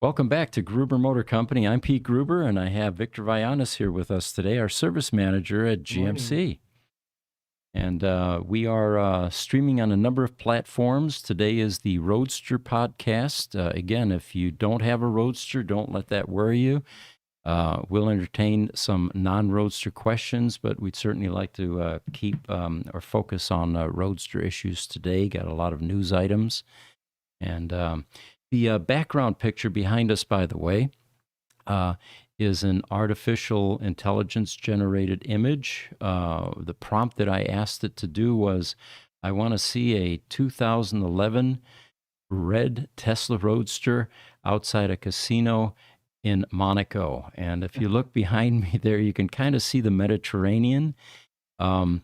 Welcome back to Gruber Motor Company. I'm Pete Gruber, and I have Victor Vianis here with us today, our service manager at Good morning. GMC. And we are streaming on a number of platforms. Today is the Roadster podcast. Again, if you don't have a Roadster, don't let that worry you. We'll entertain some non-Roadster questions, but we'd certainly like to keep or focus on Roadster issues today. Got a lot of news items. And the background picture behind us, by the way, uh, is an artificial intelligence generated image. The prompt that I asked it to do was I want to see a 2011 red Tesla Roadster outside a casino in Monaco. And if you look behind me there, you can kind of see the Mediterranean. Um,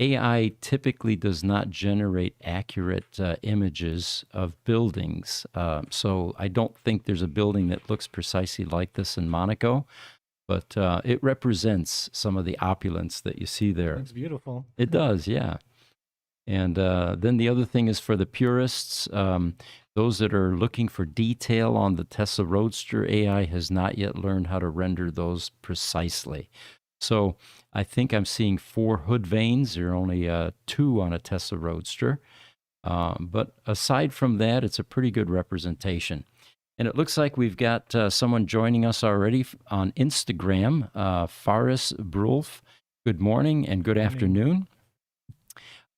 AI typically does not generate accurate images of buildings. So I don't think there's a building that looks precisely like this in Monaco, but it represents some of the opulence that you see there. Looks beautiful. It does, yeah. And then the other thing is for the purists, those that are looking for detail on the Tesla Roadster, AI has not yet learned how to render those precisely. So I think I'm seeing 4 hood vanes. There are only 2 on a Tesla Roadster. But aside from that, it's a pretty good representation. And it looks like we've got someone joining us already on Instagram, Faris Brulf. Good morning and good Morning. afternoon.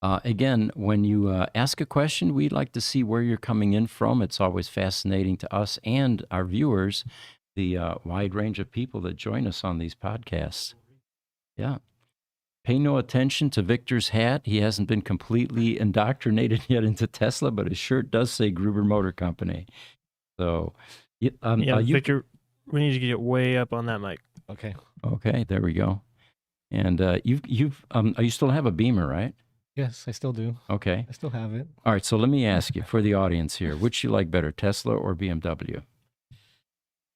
Again, when you ask a question, we'd like to see where you're coming in from. It's always fascinating to us and our viewers, the wide range of people that join us on these podcasts. Yeah. Pay no attention to Victor's hat. He hasn't been completely indoctrinated yet into Tesla, but his shirt does say Gruber Motor Company. So, Victor, we need to get way up on that mic. Okay. Okay, there we go. And you still have a Beamer, right? Yes, I still do. Okay. I still have it. All right. So let me ask you for the audience here, which you like better, Tesla or BMW?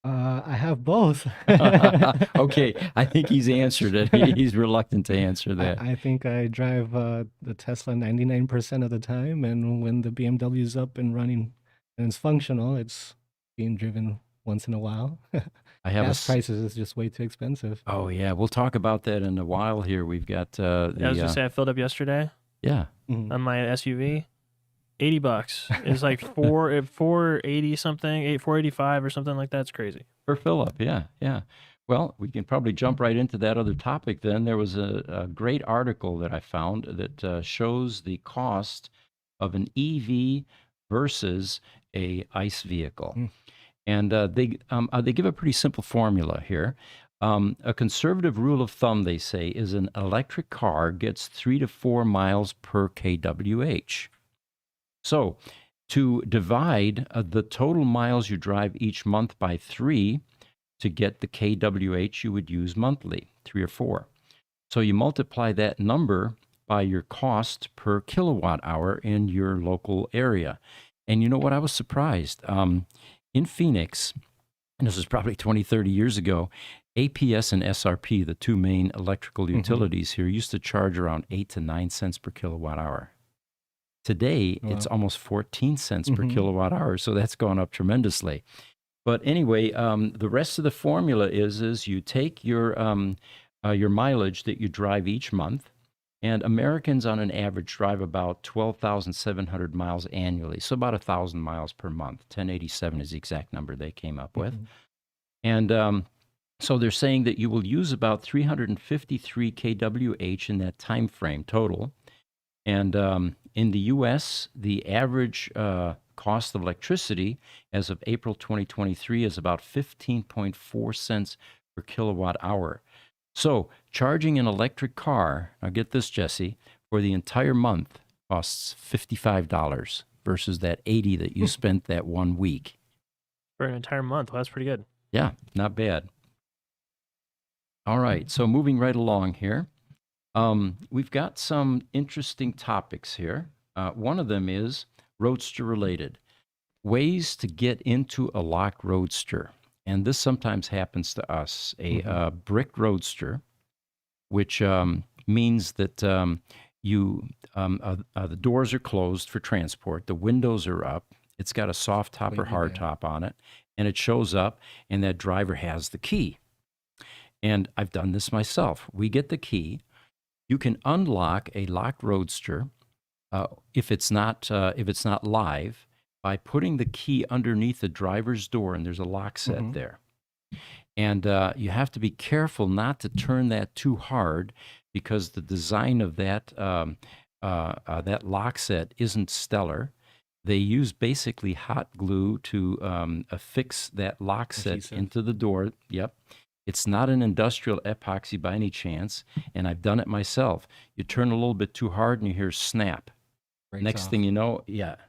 I have both. Okay, I think he's answered it. He's reluctant to answer that. I think I drive the Tesla 99% of the time, and when the BMW is up and running and it's functional, it's being driven once in a while. I have Gas a. prices is just way too expensive. Oh yeah, we'll talk about that in a while. Here we've got I was gonna say I filled up yesterday yeah. on my SUV. $80. It's like 480 something, 485 or something like that. It's crazy. For Philip, yeah. Well, we can probably jump right into that other topic then. There was a great article that I found that shows the cost of an EV versus a ICE vehicle. Mm. And they give a pretty simple formula here. A conservative rule of thumb, they say, is an electric car gets 3 to 4 miles per kWh. So to divide the total miles you drive each month by 3 to get the kWh you would use monthly, 3 or 4. So you multiply that number by your cost per kilowatt hour in your local area. And you know what? I was surprised. In Phoenix, and this was probably 20, 30 years ago, APS and SRP, the 2 main electrical utilities here, used to charge around 8 to 9 cents per kilowatt hour. Today, it's almost 14 cents per kilowatt hour, so that's gone up tremendously. But anyway, the rest of the formula is you take your mileage that you drive each month, and Americans on an average drive about 12,700 miles annually, so about 1,000 miles per month. 1087 is the exact number they came up with. And so they're saying that you will use about 353 kWh in that time frame total. And in the U.S., the average cost of electricity as of April 2023 is about 15.4 cents per kilowatt hour. So charging an electric car, now get this, Jesse, for the entire month costs $55 versus that $80 that you spent that 1 week. For an entire month. Well, that's pretty good. Yeah, not bad. All right, so moving right along here. We've got some interesting topics here. One of them is Roadster related. Ways to get into a locked Roadster. And this sometimes happens to us. A brick Roadster, which means that the doors are closed for transport. The windows are up. It's got a soft top or hard top on it. and it shows up, and that driver has the key. And I've done this myself. We get the key. You can unlock a locked Roadster if it's not live by putting the key underneath the driver's door, and there's a lock set there. And you have to be careful not to turn that too hard because the design of that that lock set isn't stellar. They use basically hot glue to affix that lock set Adhesive. into the door. Yep. It's not an industrial epoxy by any chance, and I've done it myself. You turn a little bit too hard and you hear snap. Breaks Next off. thing you know,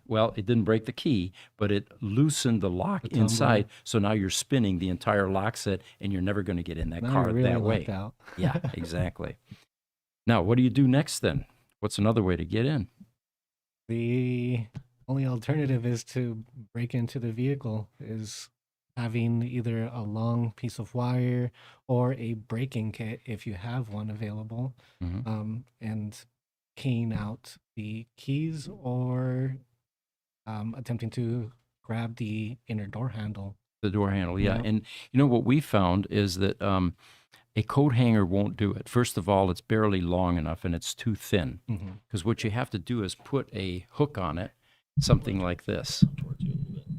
well, it didn't break the key, but it loosened the lock The tumbler. inside. So now you're spinning the entire lock set, and you're never going to get in that Now car you're really that way. locked out. Yeah, exactly. Now, what do you do next then? What's another way to get in? The only alternative is to break into the vehicle, is having either a long piece of wire or a breaking kit if you have one available, and keying out the keys or attempting to grab the inner door handle. The door handle, yeah. Yeah. And you know what we found is that a coat hanger won't do it. First of all, it's barely long enough and it's too thin. Because what you have to do is put a hook on it, something like this.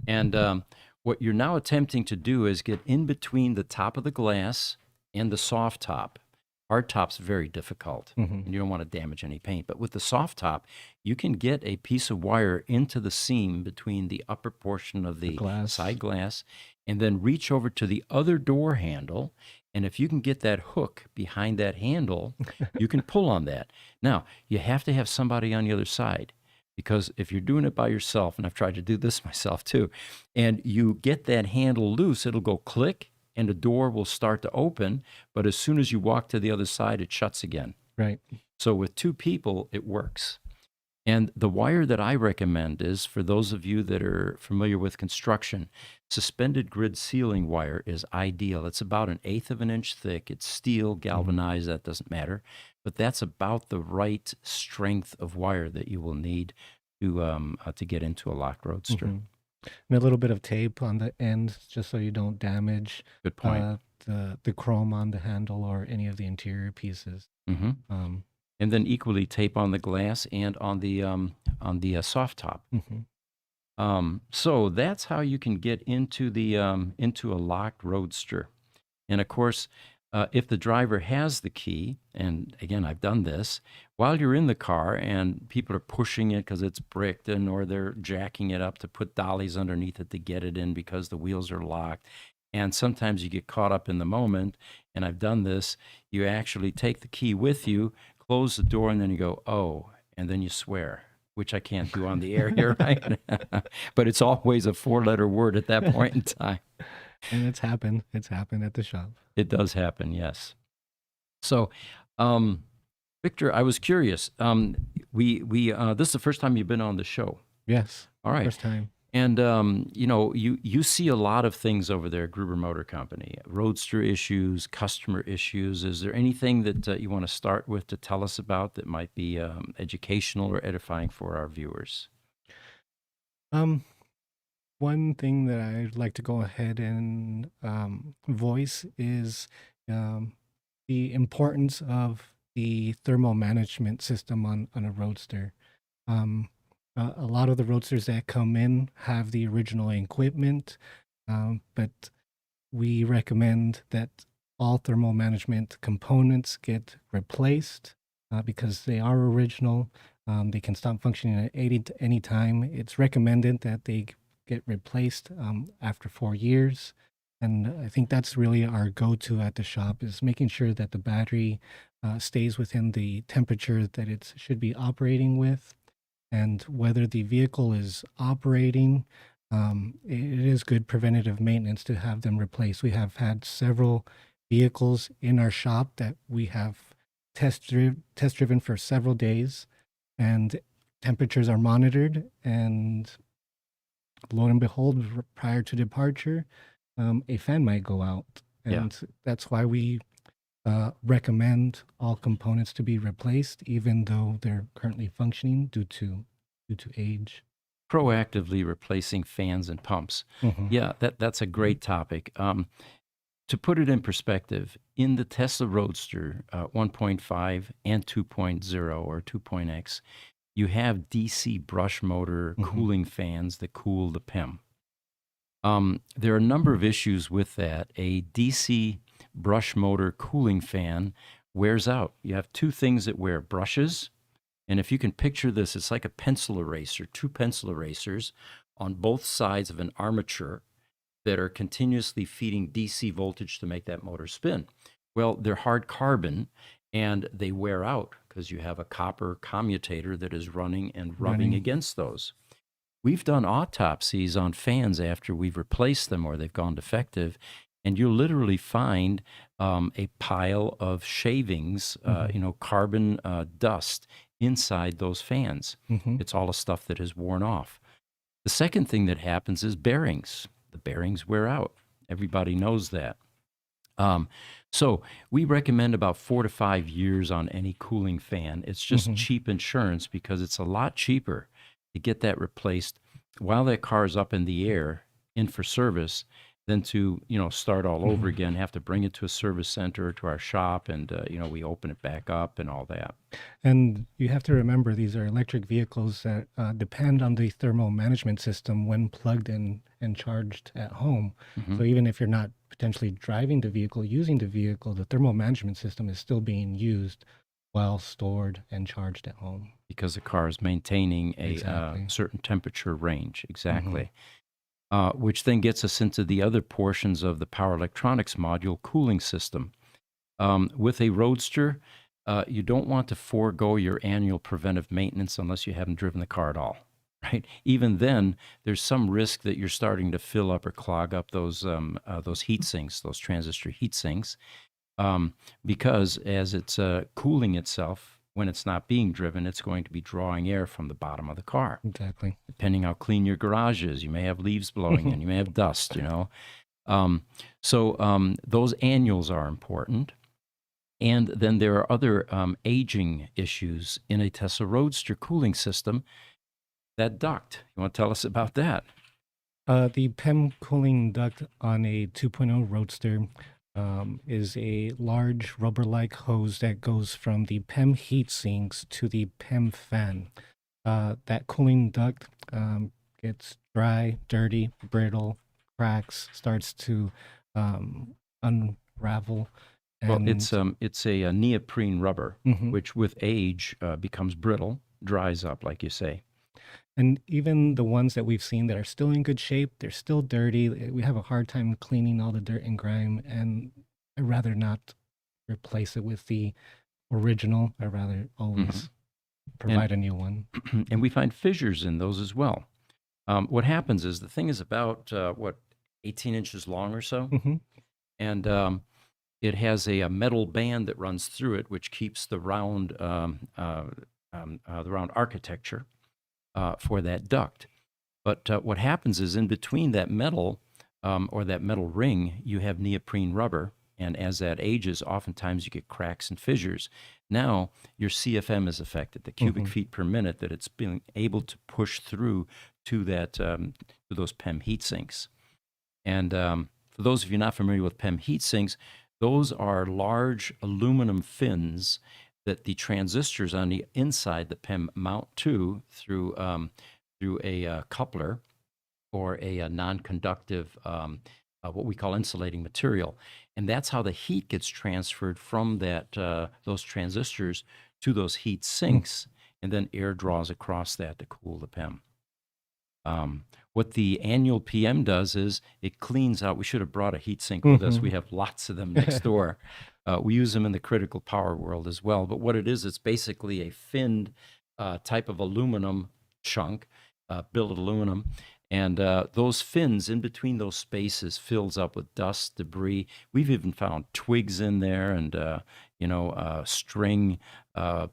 And what you're now attempting to do is get in between the top of the glass and the soft top. Hard top's very difficult, and you don't want to damage any paint. But with the soft top, you can get a piece of wire into the seam between the upper portion of the glass. side glass, and then reach over to the other door handle. And if you can get that hook behind that handle, you can pull on that. Now, you have to have somebody on the other side, because if you're doing it by yourself, and I've tried to do this myself too, and you get that handle loose, it'll go click, and the door will start to open, but as soon as you walk to the other side, it shuts again. Right. So with two people, it works. And the wire that I recommend is, for those of you that are familiar with construction, suspended grid ceiling wire is ideal. It's about 1/8 of an inch thick. It's steel, galvanized, that doesn't matter. But that's about the right strength of wire that you will need to get into a locked Roadster. And a little bit of tape on the end, just so you don't damage Good point. the chrome on the handle or any of the interior pieces. And then equally tape on the glass and on the soft top. So that's how you can get into into a locked Roadster. And of course, if the driver has the key, and again, I've done this, while you're in the car and people are pushing it because it's bricked in, or they're jacking it up to put dollies underneath it to get it in because the wheels are locked. And sometimes you get caught up in the moment, and I've done this. You actually take the key with you, close the door, and then you go, oh, and then you swear, which I can't do on the air here, right? But it's always a 4-letter word at that point in time. And it's happened. It's happened at the shop. It does happen, yes. So, Victor, I was curious. We this is the first time you've been on the show. Yes. All right. First time. And you see a lot of things over there at Gruber Motor Company: Roadster issues, customer issues. Is there anything that you want to start with to tell us about that might be educational or edifying for our viewers? One thing that I'd like to go ahead and voice is the importance of the thermal management system on a Roadster. A lot of the Roadsters that come in have the original equipment, but we recommend that all thermal management components get replaced because they are original. They can stop functioning at any time. It's recommended that they get replaced after 4 years. And I think that's really our go-to at the shop, is making sure that the battery stays within the temperature that it should be operating with. And whether the vehicle is operating, it is good preventative maintenance to have them replaced. We have had several vehicles in our shop that we have test driven for several days, and temperatures are monitored, and lo and behold, prior to departure, a fan might go out. And that's why we recommend all components to be replaced, even though they're currently functioning due to age. Proactively replacing fans and pumps. Hmm. Yeah, that's a great topic. To put it in perspective, in the Tesla Roadster 1.5 and 2.0 or 2.x, you have DC brush motor Hmm. cooling fans that cool the PEM. There are a number of issues with that. A DC brush motor cooling fan wears out. You have two things that wear: brushes, and if you can picture this, it's like a pencil eraser, two pencil erasers on both sides of an armature that are continuously feeding DC voltage to make that motor spin. Well, they're hard carbon and they wear out because you have a copper commutator that is running and rubbing Running. against those. We've done autopsies on fans after we've replaced them or they've gone defective, and you'll literally find a pile of shavings, carbon dust inside those fans. Hmm. It's all the stuff that has worn off. The second thing that happens is bearings. The bearings wear out. Everybody knows that. Um, so we recommend about 4 to 5 years on any cooling fan. It's just Hmm. cheap insurance because it's a lot cheaper to get that replaced while that car is up in the air in for service than to start all over Hmm. again, have to bring it to a service center, to our shop, and we open it back up and all that. And you have to remember these are electric vehicles that depend on the thermal management system when plugged in and charged at home. Mhm. So even if you're not potentially driving the vehicle, using the vehicle, the thermal management system is still being used while stored and charged at home. Because the car is maintaining a Exactly. certain temperature range. Hmm. Exactly. Which then gets us into the other portions of the power electronics module cooling system. With a Roadster, you don't want to forego your annual preventive maintenance unless you haven't driven the car at all, right? Even then, there's some risk that you're starting to fill up or clog up those heat sinks, those transistor heat sinks, because as it's cooling itself, when it's not being driven, it's going to be drawing air from the bottom of the car. Exactly. Depending how clean your garage is, you may have leaves blowing in, you may have dust, So those annuals are important. And then there are other aging issues in a Tesla Roadster cooling system. That duct, you want to tell us about that? The PEM cooling duct on a 2.0 Roadster is a large rubber-like hose that goes from the PEM heat sinks to the PEM fan. That cooling duct gets dry, dirty, brittle, cracks, starts to unravel, Well, and it's a neoprene rubber, mhm. which with age becomes brittle, dries up, like you say. And even the ones that we've seen that are still in good shape, they're still dirty. We have a hard time cleaning all the dirt and grime, and I'd rather not replace it with the original. I'd rather Mhm. always And provide a new one. and we find fissures in those as well. What happens is the thing is about 18 inches long or so, Hmm. and it has a metal band that runs through it, which keeps the round architecture for that duct. But what happens is in between that metal or that metal ring, you have neoprene rubber. And as that ages, oftentimes you get cracks and fissures. Now your CFM is affected, the cubic Hmm. feet per minute that it's being able to push through to to those PEM heat sinks. And for those of you not familiar with PEM heat sinks, those are large aluminum fins that the transistors on the inside the PEM mount to through a coupler or a non-conductive, what we call insulating material, and that's how the heat gets transferred from those transistors to those heat sinks, and then air draws across that to cool the PEM. What the annual PM does is it cleans out. We should have brought a heat sink with us. We Hmm. have lots of them next door. We use them in the critical power world as well. But what it is, it's basically a finned type of aluminum chunk, billet aluminum. And those fins in between those spaces fills up with dust, debris. We've even found twigs in there and, string,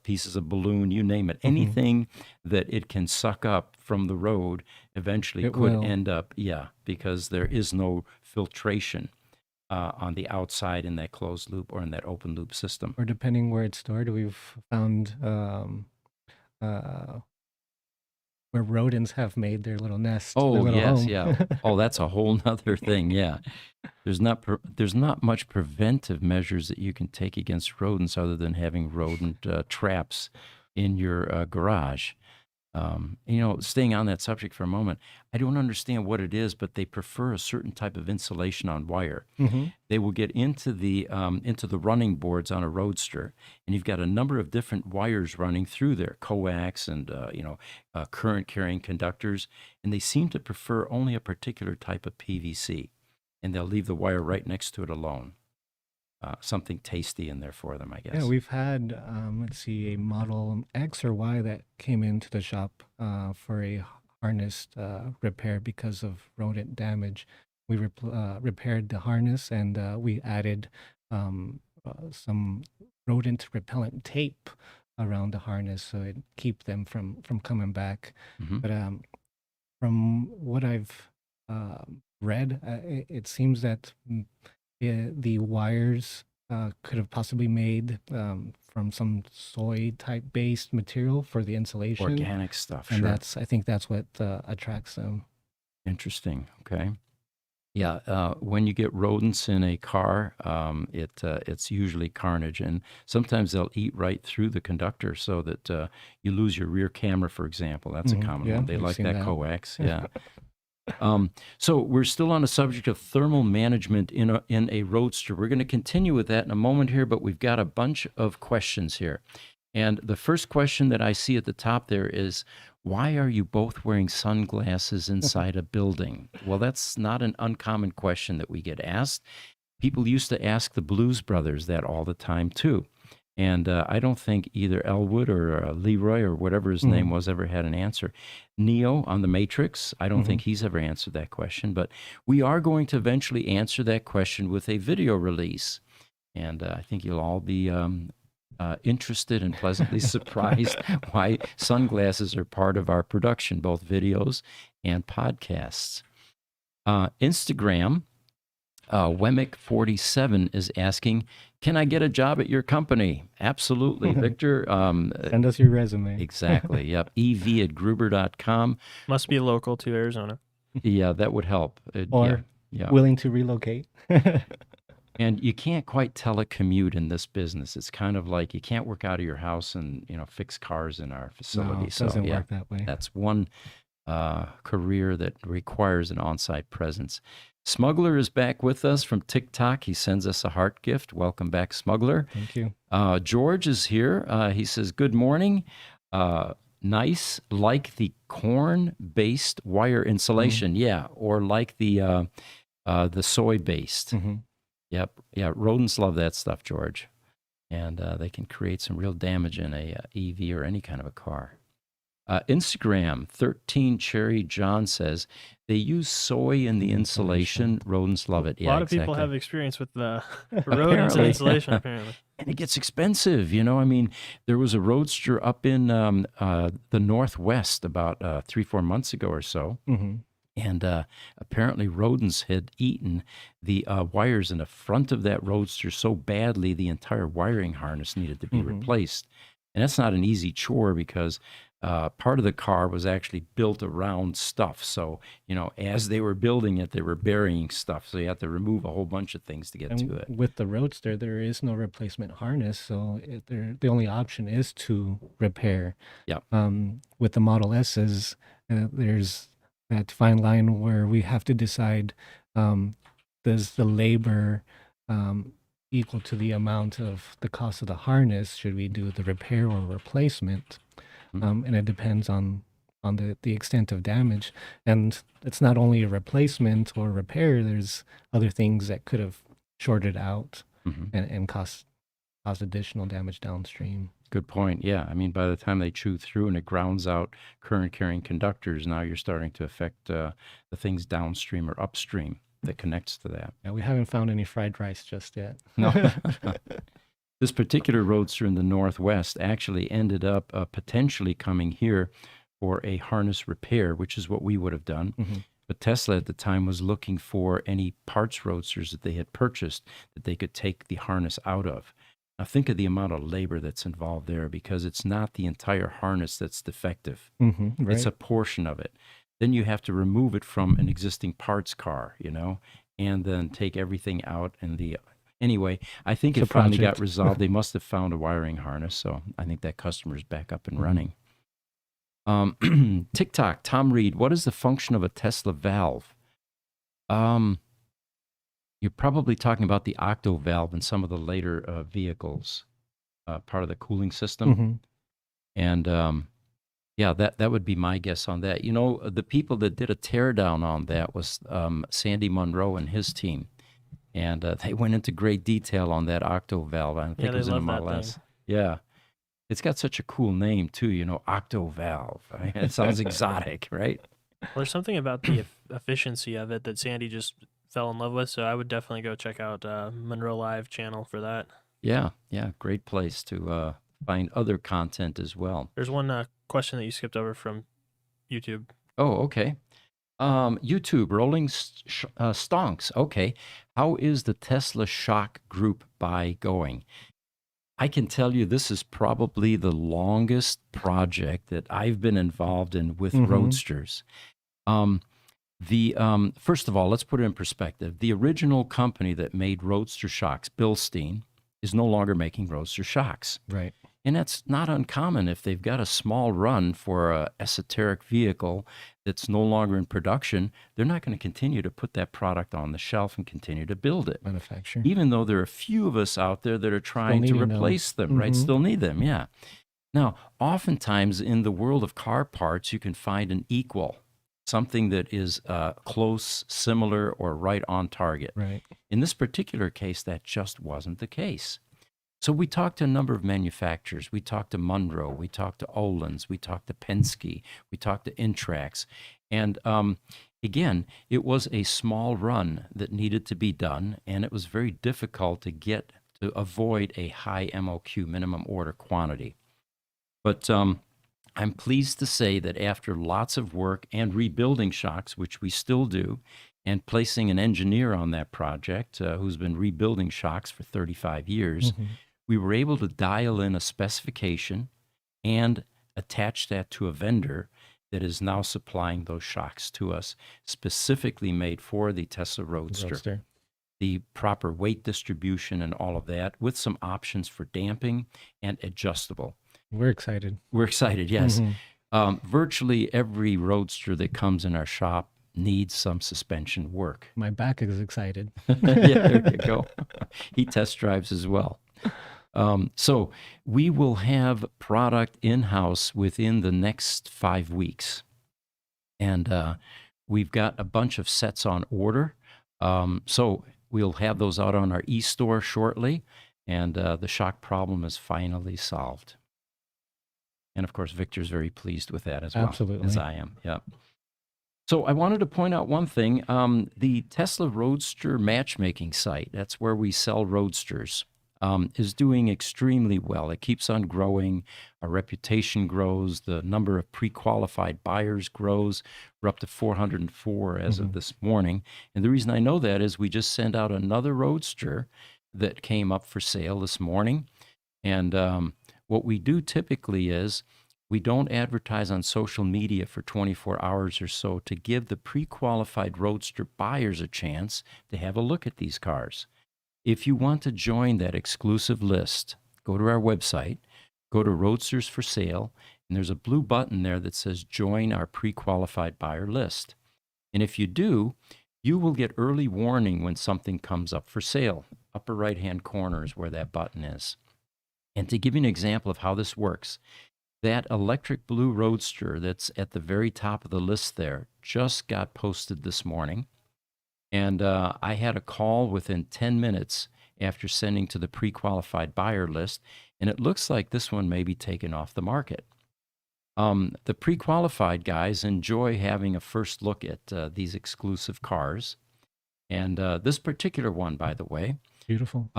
pieces of balloon, you name it. Hmm. Anything that it can suck up from the road eventually It could will. end up, yeah, because there is no filtration on the outside in that closed loop or in that open loop system. Or depending where it's stored, we've found uh, where rodents have made their little nest, their Oh, little yes, home. yeah. Oh, that's a whole nother thing. Yeah. There's not much preventive measures that you can take against rodents other than having rodent traps in your garage. Staying on that subject for a moment, I don't understand what it is, but they prefer a certain type of insulation on wire. Hmm. They will get into the running boards on a Roadster, and you've got a number of different wires running through there, coax and current carrying conductors, and they seem to prefer only a particular type of PVC, and they'll leave the wire right next to it alone. Something tasty in there for them, I Yeah, guess. we've had, let's see, a Model X or Y that came into the shop for a harness repair because of rodent damage. We repaired the harness and we added some rodent repellent tape around the harness so it keep them from coming back. Hmm. But from what I've read, it seems that the wires could have possibly made from some soy type based material for the insulation, Organic stuff, and sure. I think that's what attracts them. Interesting. Okay. Yeah, when you get rodents in a car, it's usually carnage, and sometimes they'll eat right through the conductor, so that you lose your rear camera, for example. That's a common Yeah, one. They I've like seen that that. coax. Yeah. So we're still on the subject of thermal management in a Roadster. We're going to continue with that in a moment here, but we've got a bunch of questions here. And the first question that I see at the top there is, why are you both wearing sunglasses inside a building? Well, that's not an uncommon question that we get asked. People used to ask the Blues Brothers that all the time, too. And I don't think either Elwood or Leroy or whatever his name was ever had an answer. Neo on The Matrix, I don't think he's ever answered that question, but we are going to eventually answer that question with a video release. And I think you'll all be interested and pleasantly surprised why sunglasses are part of our production, both videos and podcasts. Instagram, Wemick47 is asking, can I get a job at your company? Absolutely, Victor. Send us your resume. Exactly. Yep. ev@gruber.com. Must be local to Arizona. Yeah, that would help. Or yeah. willing to relocate. And you can't quite tell a commute in this business. It's kind of like you can't work out of your house and fix cars in our facility. No, it doesn't work that way. That's one career that requires an on-site presence. Smuggler is back with us from TikTok. He sends us a heart gift. Welcome back, Smuggler. Thank you. George is here. He says, good morning. Nice, like the corn-based wire insulation. Yeah, or like the soy-based. Mm-hmm. Yep. Yeah, rodents love that stuff, George. And they can create some real damage in a EV or any kind of a car. Instagram, 13 Cherry John says, they use soy in the insulation. Rodents love it. Yeah, A lot of people have experience with the rodents and insulation, apparently. And it gets expensive, I mean, there was a Roadster up in the Northwest about 3-4 months ago or so. Mm-hmm. And apparently rodents had eaten the wires in the front of that Roadster so badly the entire wiring harness needed to be replaced. And that's not an easy chore because part of the car was actually built around stuff. So, as they were building it, they were burying stuff. So you have to remove a whole bunch of things to get to it. With the Roadster, there is no replacement harness. So the only option is to repair. Yeah. With the Model S's, there's that fine line where we have to decide, does the labor equal to the amount of the cost of the harness? Should we do the repair or replacement? And it depends on the extent of damage. And it's not only a replacement or repair, there's other things that could have shorted out and caused additional damage downstream. Good point. Yeah. I mean, by the time they chew through and it grounds out current carrying conductors, now you're starting to affect the things downstream or upstream that connects to that. Yeah, we haven't found any fried rice just yet. No. This particular Roadster in the Northwest actually ended up potentially coming here for a harness repair, which is what we would have done. But Tesla at the time was looking for any parts Roadsters that they had purchased that they could take the harness out of. Now think of the amount of labor that's involved there, because it's not the entire harness that's defective. Mm-hmm. It's Right. a portion of it. Then you have to remove it from an existing parts car, and then take everything out. Anyway, I think It's it a finally got project. resolved. They must have found a wiring harness, so I think that customer's back up and Mhm. running. TikTok, Tom Reed, what is the function of a Tesla valve? Um, you're probably talking about the octo valve in some of the later vehicles, part of the cooling system. Mm-hmm. And yeah, that would be my guess on that. The people that did a teardown on that was Sandy Munro and his team. And they went into great detail on that octo valve. I think Yeah, it they was in a love that Model thing. S. Yeah. It's got such a cool name, too, octo valve. It sounds exotic, right? Well, there's something about the efficiency of it that Sandy just fell in love with. So I would definitely go check out Monroe Live channel for that. Yeah, yeah. Great place to find other content as well. There's one question that you skipped over from YouTube. Oh, okay. YouTube, Rolling Stonks. Okay. How is the Tesla Shock Group buy going? I can tell you this is probably the longest project that I've been involved in with Mm-hmm. Roadsters. Um, First of all, let's put it in perspective. The original company that made Roadster shocks, Bilstein, is no longer making Roadster shocks. Right. And that's not uncommon if they've got a small run for a esoteric vehicle that's no longer in production. They're not going to continue to put that product on the shelf and continue to build it, Manufacturer. even though there are a few of us out there that are trying to needing them. replace them, right? Mhm. Still need them, yeah. Now, oftentimes in the world of car parts, you can find an equal, something that is close, similar, or right on target. Right. In this particular case, that just wasn't the case. So we talked to a number of manufacturers. We talked to Munro, we talked to Olin's, we talked to Penske, we talked to Intrax. And again, it was a small run that needed to be done, and it was very difficult to avoid a high MOQ, minimum order quantity. But I'm pleased to say that after lots of work and rebuilding shocks, which we still do, and placing an engineer on that project who's been rebuilding shocks for 35 years, Mhm. we were able to dial in a specification and attach that to a vendor that is now supplying those shocks to us, specifically made for the Tesla Roadster. The proper weight distribution and all of that, with some options for damping and adjustable. We're excited. We're excited, yes. Mhm. Virtually every Roadster that comes in our shop needs some suspension work. My back is excited. Yeah, there you go. He test drives as well. So we will have product in-house within the next 5 weeks. And we've got a bunch of sets on order. So we'll have those out on our e-store shortly, and the shock problem is finally solved. And of course, Victor's very pleased with that as well, Absolutely. as I am. Yeah. So I wanted to point out one thing. The Tesla Roadster matchmaking site, that's where we sell Roadsters, is doing extremely well. It keeps on growing. Our reputation grows. The number of pre-qualified buyers grows. We're up to 404 as of this morning. And the reason I know that is we just sent out another Roadster that came up for sale this morning. And what we do typically is we don't advertise on social media for 24 hours or so to give the pre-qualified Roadster buyers a chance to have a look at these cars. If you want to join that exclusive list, go to our website, go to Roadsters for Sale, and there's a blue button there that says Join Our Pre-Qualified Buyer List. And if you do, you will get early warning when something comes up for sale. Upper right-hand corner is where that button is. And to give you an example of how this works, that electric blue Roadster that's at the very top of the list there just got posted this morning. And I had a call within 10 minutes after sending to the pre-qualified buyer list, and it looks like this one may be taken off the market. The pre-qualified guys enjoy having a first look at these exclusive cars. And this particular one, by the way, Beautiful.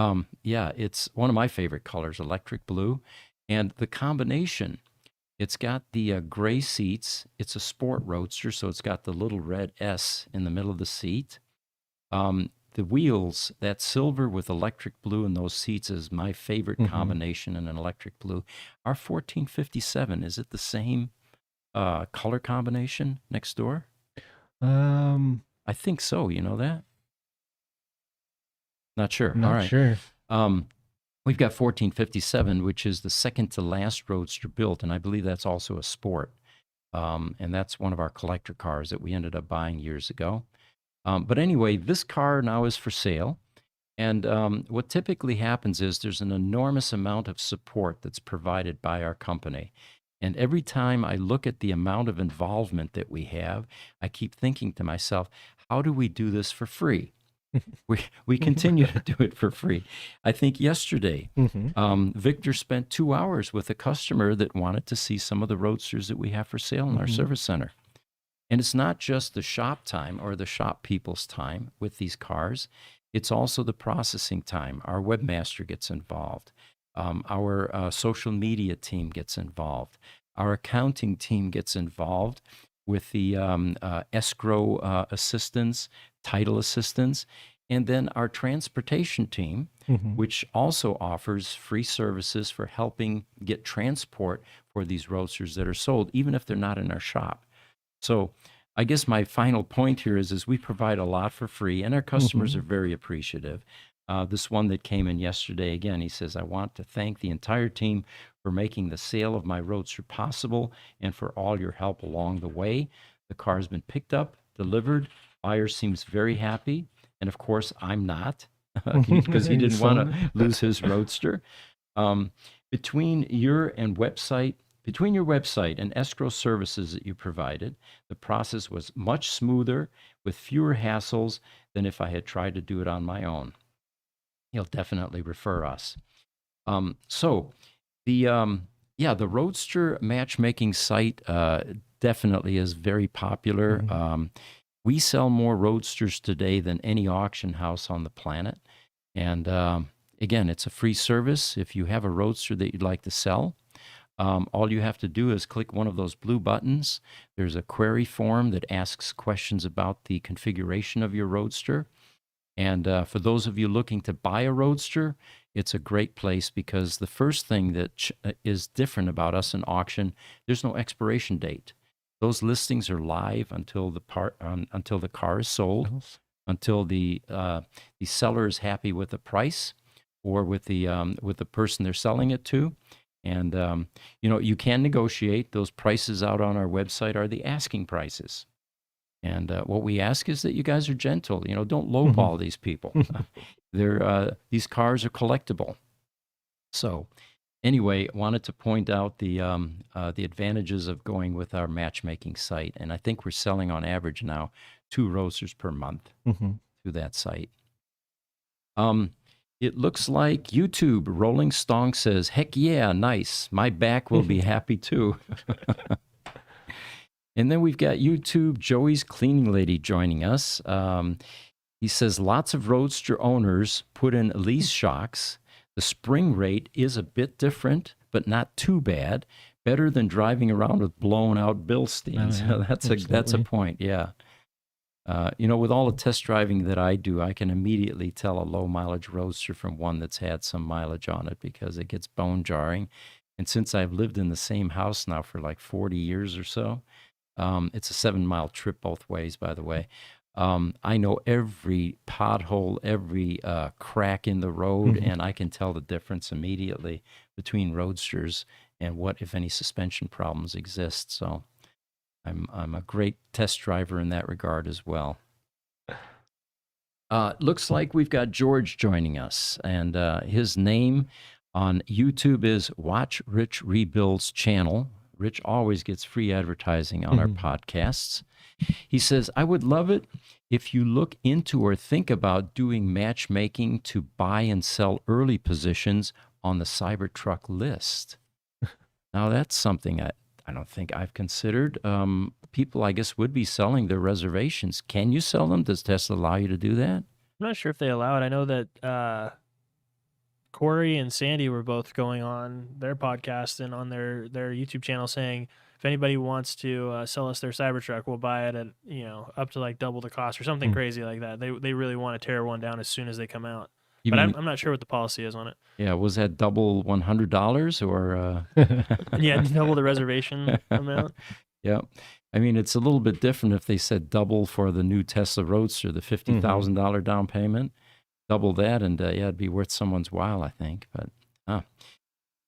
yeah, it's one of my favorite colors, electric blue. And the combination, it's got the gray seats. It's a sport Roadster, so it's got the little red S in the middle of the seat. the wheels, that silver with electric blue and those seats is my favorite combination in an electric blue. Our 1457, is it the same color combination next door? I think so. You know that? Not sure. All Not right. sure. We've got 1457, which is the second to last Roadster built, and I believe that's also a sport. And that's one of our collector cars that we ended up buying years ago. But anyway, this car now is for sale. And what typically happens is there's an enormous amount of support that's provided by our company. And every time I look at the amount of involvement that we have, I keep thinking to myself, how do we do this for free? We continue to do it for free. I think yesterday, Victor spent 2 hours with a customer that wanted to see some of the Roadsters that we have for sale in our service center. And it's not just the shop time or the shop people's time with these cars. It's also the processing time. Our webmaster gets involved. Our social media team gets involved. Our accounting team gets involved with the escrow assistants, title assistants, and then our transportation team, which also offers free services for helping get transport for these Roadsters that are sold, even if they're not in our shop. So I guess my final point here is we provide a lot for free, and our customers are very appreciative. This one that came in yesterday, again, he says, I want to thank the entire team for making the sale of my Roadster possible and for all your help along the way. The car has been picked up, delivered. Buyer seems very happy. And of course, I'm not, because he didn't want to lose his Roadster. Between your website and escrow services that you provided, the process was much smoother with fewer hassles than if I had tried to do it on my own. He'll definitely refer us. So the Roadster matchmaking site definitely is very popular. We sell more Roadsters today than any auction house on the planet. And again, it's a free service. If you have a Roadster that you'd like to sell, all you have to do is click one of those blue buttons. There's a query form that asks questions about the configuration of your Roadster. And for those of you looking to buy a Roadster, it's a great place because the first thing that is different about us in auction, there's no expiration date. Those listings are live until the car is sold, until the seller is happy with the price or with the person they're selling it to. And you can negotiate. Those prices out on our website are the asking prices. And what we ask is that you guys are gentle. Don't lowball these people. These cars are collectible. So anyway, wanted to point out the advantages of going with our matchmaking site. And I think we're selling on average now 2 Roadsters per month through that site. It looks like YouTube, Rolling Stone says, heck yeah, nice. My back will be happy too. And then we've got YouTube, Joey's Cleaning Lady joining us. He says, lots of Roadster owners put in lease shocks. The spring rate is a bit different, but not too bad. Better than driving around with blown out Bilsteins. That's a point, yeah. With all the test driving that I do, I can immediately tell a low mileage Roadster from one that's had some mileage on it because it gets bone jarring. And since I've lived in the same house now for like 40 years or so, it's a 7-mile trip both ways, by the way. I know every pothole, every crack in the road, and I can tell the difference immediately between Roadsters and what, if any, suspension problems exist. So I'm a great test driver in that regard as well. Looks like we've got George joining us, and his name on YouTube is Watch Rich Rebuild's channel. Rich always gets free advertising on our podcasts. He says, I would love it if you look into or think about doing matchmaking to buy and sell early positions on the Cybertruck list. Now, that's something I don't think I've considered. People, I guess, would be selling their reservations. Can you sell them? Does Tesla allow you to do that? I'm not sure if they allow it. I know that Corey and Sandy were both going on their podcast and on their YouTube channel saying if anybody wants to sell us their Cybertruck, we'll buy it at up to like double the cost or something crazy like that. They really want to tear one down as soon as they come out. You But mean, I'm not sure what the policy is on it. yeah, was that double $100 or? Yeah, double the reservation amount. Yeah. I mean, it's a little bit different if they said double for the new Tesla Roadster, the $50,000 down payment, double that, and yeah, it'd be worth someone's while, I think. But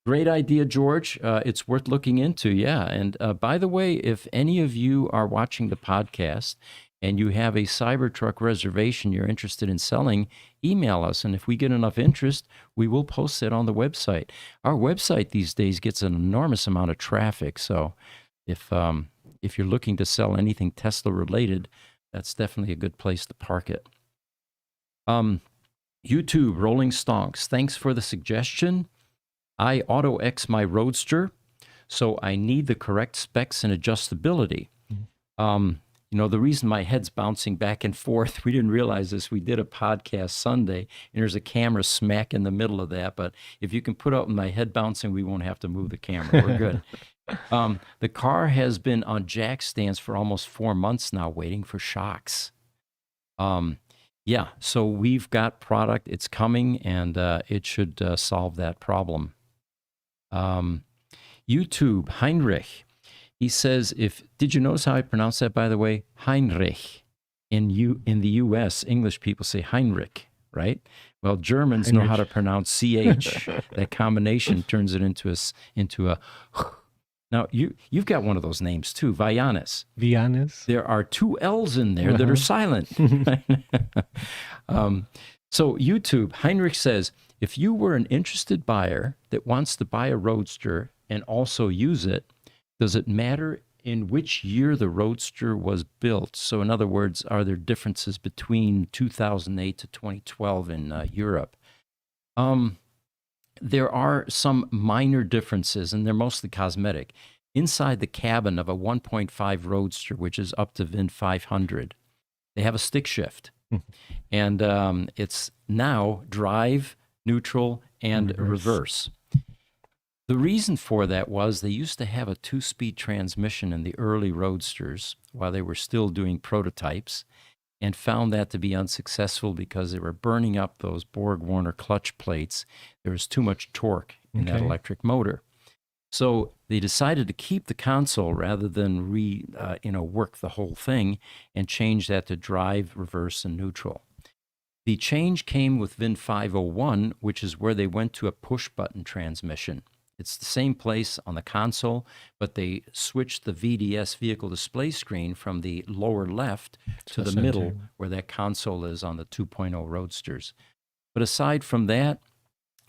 great idea, George. It's worth looking into, yeah. And by the way, if any of you are watching the podcast and you have a Cybertruck reservation you're interested in selling, email us. And if we get enough interest, we will post it on the website. Our website these days gets an enormous amount of traffic, so if you're looking to sell anything Tesla related, that's definitely a good place to park it. YouTube, Rolling Stonks, thanks for the suggestion. I auto-X my Roadster, so I need the correct specs and adjustability. The reason my head's bouncing back and forth, we didn't realize this. We did a podcast Sunday, and there's a camera smack in the middle of that. But if you can put up my head bouncing, we won't have to move the camera. We're good. The car has been on jack stands for almost 4 months now, waiting for shocks. Yeah, so we've got product. It's coming, and it should solve that problem. YouTube, Heinrich. He says, did you notice how I pronounce that, by the way? Heinrich. In the U.S., English people say Heinrich, right? Well, Germans know how to pronounce CH. That combination turns it into a. Now, you've got one of those names, too, Vianis. Vianis. There are 2 L's in there that are silent. So YouTube, Heinrich says, if you were an interested buyer that wants to buy a Roadster and also use it, does it matter in which year the Roadster was built? So in other words, are there differences between 2008 to 2012 in Europe? There are some minor differences, and they're mostly cosmetic. Inside the cabin of a 1.5 Roadster, which is up to VIN 500, they have a stick shift. And it's now drive, neutral, and reverse. The reason for that was they used to have a 2-speed transmission in the early Roadsters while they were still doing prototypes, and found that to be unsuccessful because they were burning up those Borg-Warner clutch plates. There was too much torque in that electric motor. So they decided to keep the console rather than work the whole thing, and change that to drive, reverse, and neutral. The change came with VIN 501, which is where they went to a push-button transmission. It's the same place on the console, but they switched the VDS vehicle display screen from the lower left to the middle, where that console is on the 2.0 Roadsters. But aside from that,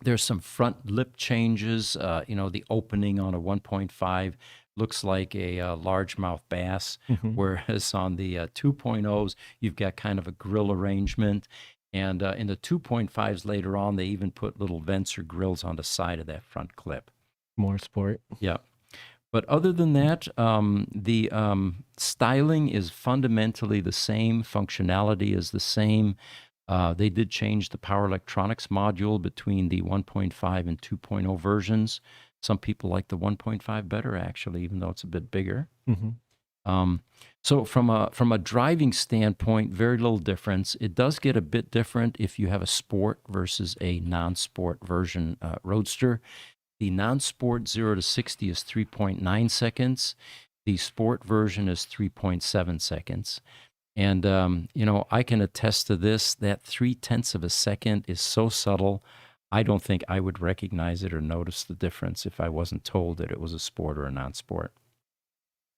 there's some front lip changes. The opening on a 1.5 looks like a largemouth bass, whereas on the 2.0s, you've got kind of a grill arrangement. And in the 2.5s later on, they even put little vents or grills on the side of that front clip. More sport. Yeah. But other than that, the styling is fundamentally the same. Functionality is the same. They did change the power electronics module between the 1.5 and 2.0 versions. Some people like the 1.5 better, actually, even though it's a bit bigger. So from a driving standpoint, very little difference. It does get a bit different if you have a sport versus a non-sport version Roadster. The non-sport 0 to 60 is 3.9 seconds. The sport version is 3.7 seconds. And, I can attest to this, that 0.3 of a second is so subtle, I don't think I would recognize it or notice the difference if I wasn't told that it was a sport or a non-sport.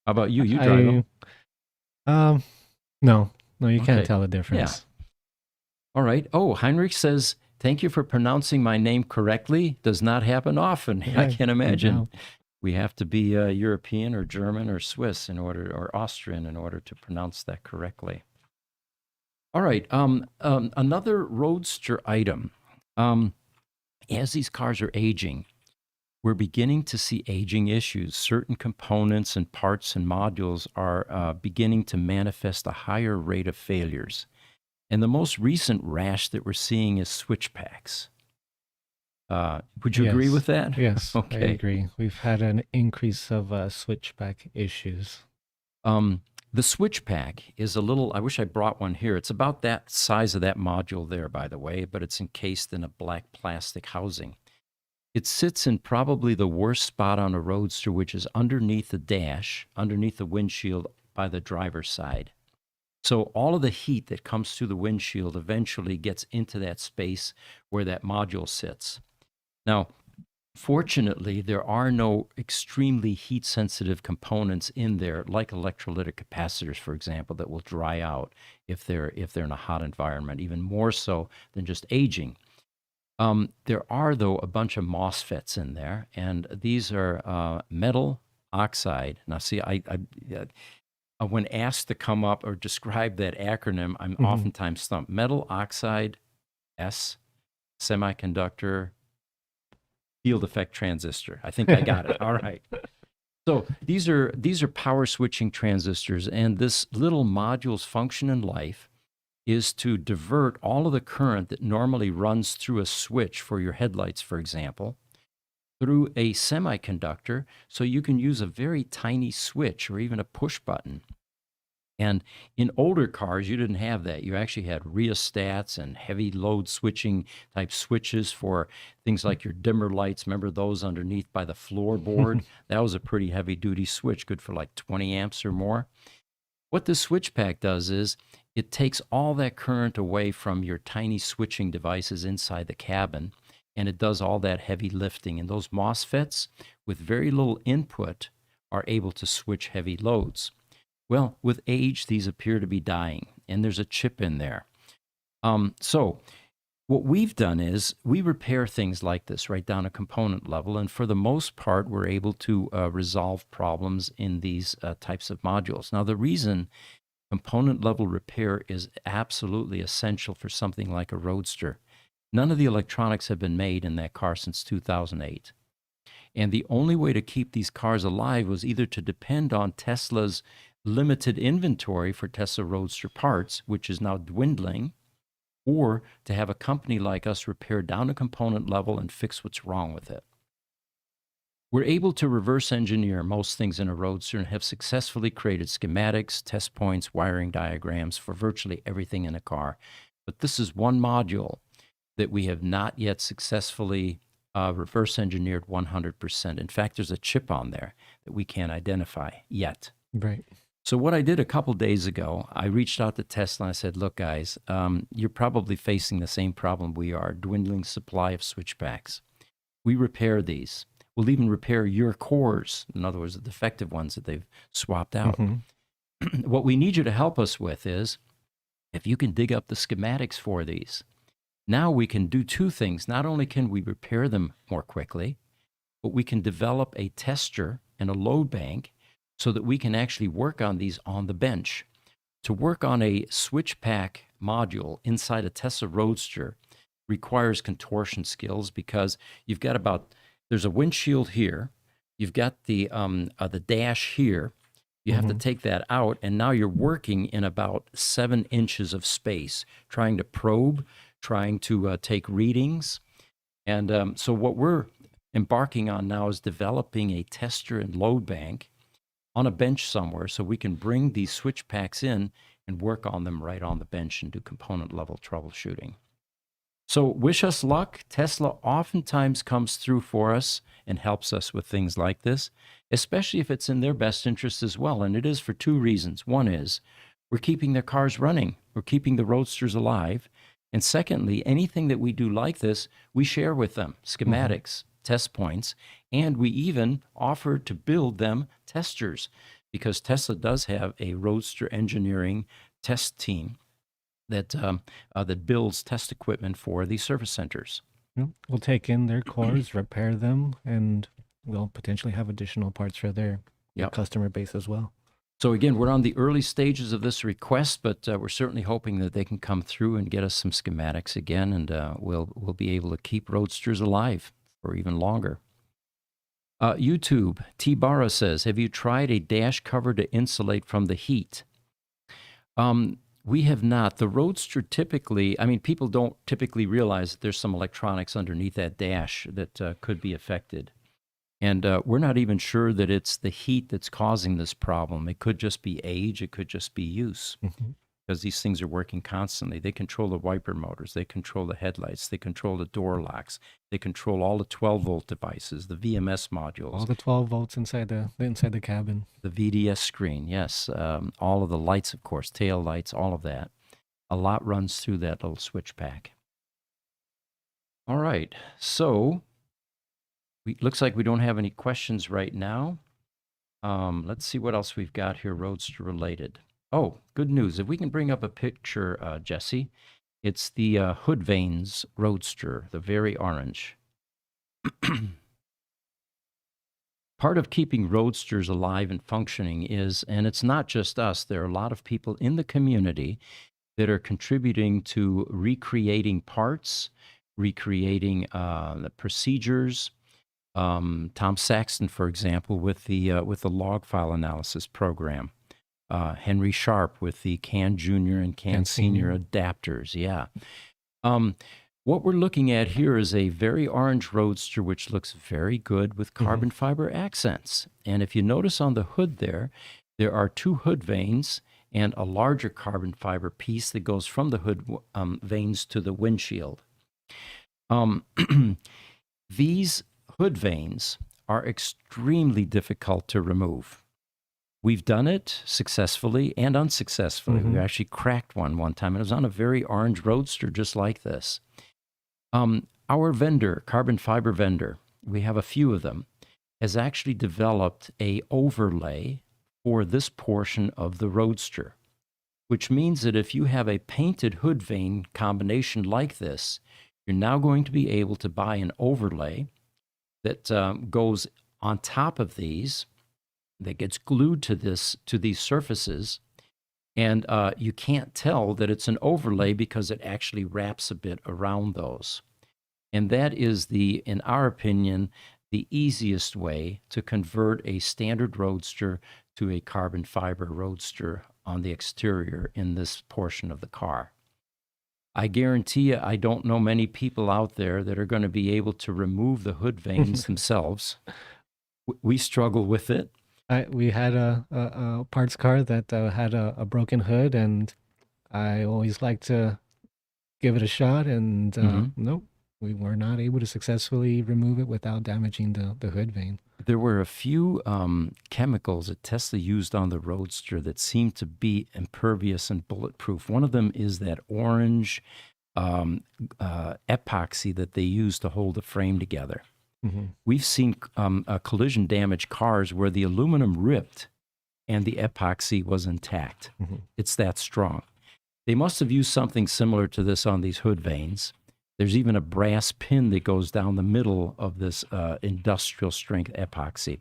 How about you? You drive them? No, you can't tell the difference. Yeah. All right. Oh, Heinrich says, thank you for pronouncing my name correctly. Does not happen often. Yeah, I can imagine. No. We have to be European or German or Swiss or Austrian in order to pronounce that correctly. All right. Another Roadster item. As these cars are aging, we're beginning to see aging issues. Certain components and parts and modules are beginning to manifest a higher rate of failures. And the most recent rash that we're seeing is switch packs. Would you agree Yes. with that? Yes, I Okay. agree. We've had an increase of switchback issues. The switch pack is a little, I wish I brought one here. It's about that size of that module there, by the way, but it's encased in a black plastic housing. It sits in probably the worst spot on a Roadster, which is underneath the dash, underneath the windshield by the driver's side. So all of the heat that comes through the windshield eventually gets into that space where that module sits. Now, fortunately, there are no extremely heat sensitive components in there, like electrolytic capacitors, for example, that will dry out if they're in a hot environment, even more so than just aging. There are, though, a bunch of MOSFETs in there, and these are metal oxide. Now, see, when asked to come up or describe that acronym, I'm oftentimes stumped. Metal oxide S semiconductor field effect transistor. I think I got it. All right. So these are power switching transistors, and this little module's function in life is to divert all of the current that normally runs through a switch for your headlights, for example, through a semiconductor, so you can use a very tiny switch or even a push button. And in older cars, you didn't have that. You actually had rheostats and heavy load switching type switches for things like your dimmer lights. Remember those underneath by the floorboard? That was a pretty heavy duty switch, good for like 20 amps or more. What the switch pack does is it takes all that current away from your tiny switching devices inside the cabin, and it does all that heavy lifting. And those MOSFETs, with very little input, are able to switch heavy loads. Well, with age, these appear to be dying, and there's a chip in there. So what we've done is we repair things like this right down a component level, and for the most part, we're able to resolve problems in these types of modules. Now, the reason component level repair is absolutely essential for something like a Roadster, none of the electronics have been made in that car since 2008. And the only way to keep these cars alive was either to depend on Tesla's limited inventory for Tesla Roadster parts, which is now dwindling, or to have a company like us repair down a component level and fix what's wrong with it. We're able to reverse engineer most things in a Roadster and have successfully created schematics, test points, wiring diagrams for virtually everything in a car. But this is one module that we have not yet successfully reverse engineered 100%. In fact, there's a chip on there that we can't identify yet. Right. So what I did a couple days ago, I reached out to Tesla and I said, look, guys, you're probably facing the same problem we are, dwindling supply of switchbacks. We repair these. We'll even repair your cores, in other words, the defective ones that they've swapped out. What we need you to help us with is, if you can dig up the schematics for these, now we can do two things. Not only can we repair them more quickly, but we can develop a tester and a load bank so that we can actually work on these on the bench. To work on a switch pack module inside a Tesla Roadster requires contortion skills, because you've got there's a windshield here, you've got the dash here, you have to take that out, and now you're working in about 7 inches of space, trying to probe, trying to take readings. And so what we're embarking on now is developing a tester and load bank on a bench somewhere so we can bring these switch packs in and work on them right on the bench and do component level troubleshooting. So wish us luck. Tesla oftentimes comes through for us and helps us with things like this, especially if it's in their best interest as well. And it is for two reasons. One is we're keeping their cars running. We're keeping the Roadsters alive. And secondly, anything that we do like this, we share with them, schematics, test points, and we even offer to build them testers, because Tesla does have a Roadster engineering test team that builds test equipment for these service centers. We'll take in their cores, repair them, and we'll potentially have additional parts for their customer base as well. So again, we're on the early stages of this request, but we're certainly hoping that they can come through and get us some schematics again, and we'll be able to keep Roadsters alive for even longer. YouTube, T. Barra says, have you tried a dash cover to insulate from the heat? Well, We have not. The Roadster typically, I mean, people don't typically realize that there's some electronics underneath that dash that could be affected. And we're not even sure that it's the heat that's causing this problem. It could just be age, it could just be use, Mhm. because these things are working constantly. They control the wiper motors, they control the headlights, they control the door locks, they control all the 12-volt devices, the VMS modules, All the 12 volts inside the cabin. the VDS screen, yes, all of the lights, of course, tail lights, all of that. A lot runs through that little switch pack. All right, so looks like we don't have any questions right now. Let's see what else we've got here, Roadster related. Oh, good news. If we can bring up a picture, Jesse, it's the Hood Vanes Roadster, the very orange. Part of keeping Roadsters alive and functioning is, and it's not just us, there are a lot of people in the community that are contributing to recreating parts, recreating the procedures. Tom Saxton, for example, with the log file analysis program. Henry Sharp with the CAN Junior and CAN Senior adapters. Yeah. What we're looking at here is a very orange Roadster, which looks very good with carbon fiber accents. And if you notice on the hood there are two hood vanes and a larger carbon fiber piece that goes from the hood vanes to the windshield. These hood vanes are extremely difficult to remove. We've done it successfully and unsuccessfully. We actually cracked one time. It was on a very orange Roadster just like this. Our vendor, carbon fiber vendor, we have a few of them, has actually developed a overlay for this portion of the Roadster, which means that if you have a painted hood vane combination like this, you're now going to be able to buy an overlay that goes on top of these, that gets glued to these surfaces, and you can't tell that it's an overlay because it actually wraps a bit around those. And that is in our opinion, the easiest way to convert a standard Roadster to a carbon fiber Roadster on the exterior in this portion of the car. I guarantee you, I don't know many people out there that are going to be able to remove the hood vanes themselves. We struggle with it. We had a parts car that had a broken hood, and I always like to give it a shot, and nope, we were not able to successfully remove it without damaging the hood vane. There were a few chemicals that Tesla used on the Roadster that seemed to be impervious and bulletproof. One of them is that orange epoxy that they use to hold the frame together. We've seen collision damage cars where the aluminum ripped and the epoxy was intact. It's that strong. They must have used something similar to this on these hood vanes. There's even a brass pin that goes down the middle of this industrial strength epoxy.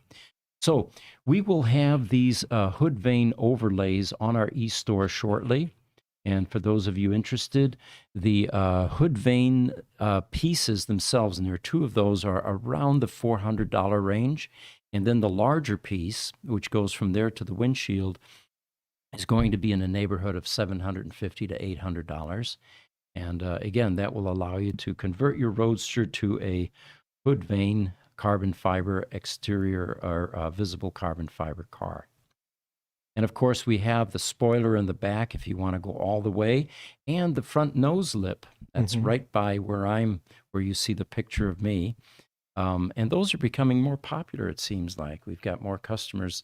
So we will have these hood vane overlays on our e-store shortly. And for those of you interested, the hood vane pieces themselves, and there are two of those, are around the $400 range. And then the larger piece, which goes from there to the windshield, is going to be in the neighborhood of $750 to $800. And again, that will allow you to convert your Roadster to a hood vane carbon fiber exterior or visible carbon fiber car. And of course, we have the spoiler in the back if you want to go all the way, and the front nose lip. That's right by where you see the picture of me. And those are becoming more popular, it seems like. We've got more customers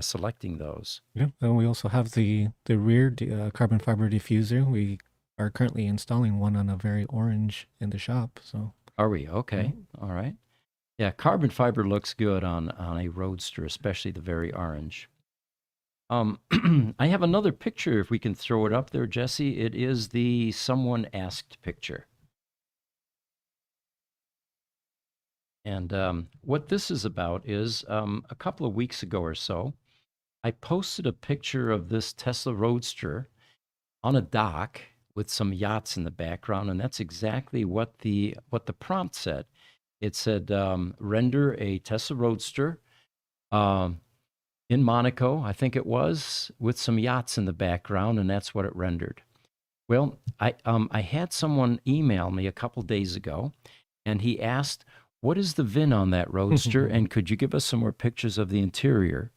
selecting those. Yeah, and we also have the rear carbon fiber diffuser. We are currently installing one on a very orange in the shop. So are we? Okay. All right. Yeah, carbon fiber looks good on a Roadster, especially the very orange. I have another picture, if we can throw it up there, Jesse. It is the someone asked picture. And what this is about is a couple of weeks ago or so, I posted a picture of this Tesla Roadster on a dock with some yachts in the background, and that's exactly what the prompt said. It said, render a Tesla Roadster in Monaco, I think it was, with some yachts in the background, and that's what it rendered. Well, I had someone email me a couple days ago, and he asked, "What is the VIN on that Roadster? And could you give us some more pictures of the interior?"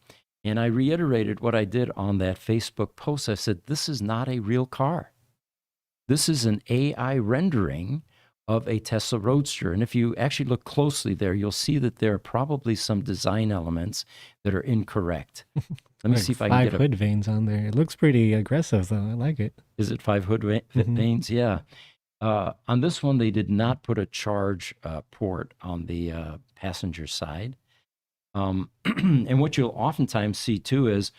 And I reiterated what I did on that Facebook post. I said, "This is not a real car. This is an AI rendering of a Tesla Roadster." And if you actually look closely there, you'll see that there are probably some design elements that are incorrect. Let me Like see if I can five get a. hood veins on there. It looks pretty aggressive, though. I like it. Is it 5 hood Mhm. vanes? Yeah. On this one, they did not put a charge port on the passenger side. And what you'll oftentimes see too is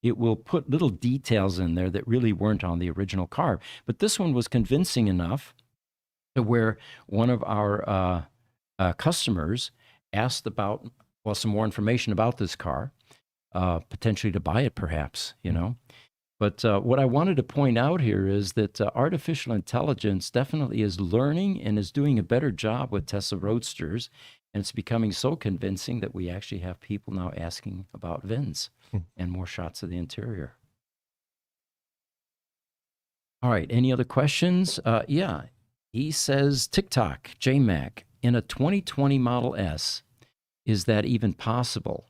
it will put little details in there that really weren't on the original car. But this one was convincing enough to where one of our customers asked about, well, some more information about this car, potentially to buy it, perhaps, you know. But what I wanted to point out here is that artificial intelligence definitely is learning and is doing a better job with Tesla Roadsters. And it's becoming so convincing that we actually have people now asking about VINs and more shots of the interior. All right. Any other questions? Yeah. He says TikTok, JMac, in a 2020 Model S, is that even possible?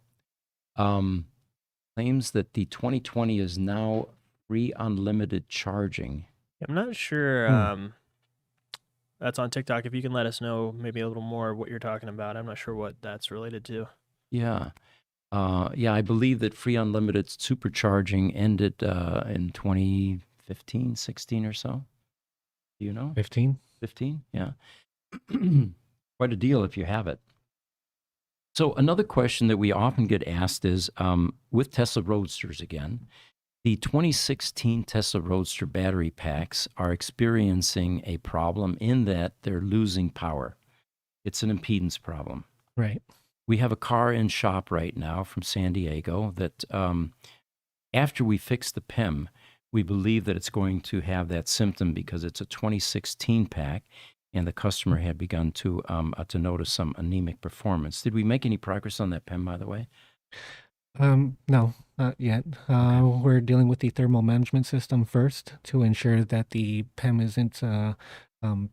Claims that the 2020 is now free unlimited charging. I'm not sure Hmm. that's on TikTok. If you can let us know maybe a little more what you're talking about. I'm not sure what that's related to. Yeah. Yeah, I believe that free unlimited supercharging ended in 2015, 16 or so. Do you know? 15. 15? Yeah. Quite a deal if you have it. So another question that we often get asked is, with Tesla Roadsters again, the 2016 Tesla Roadster battery packs are experiencing a problem in that they're losing power. It's an impedance problem. Right. We have a car in shop right now from San Diego that after we fix the PEM, we believe that it's going to have that symptom because it's a 2016 pack, and the customer had begun to notice some anemic performance. Did we make any progress on that PEM, by the way? No, not yet. Okay. We're dealing with the thermal management system first to ensure that the PEM isn't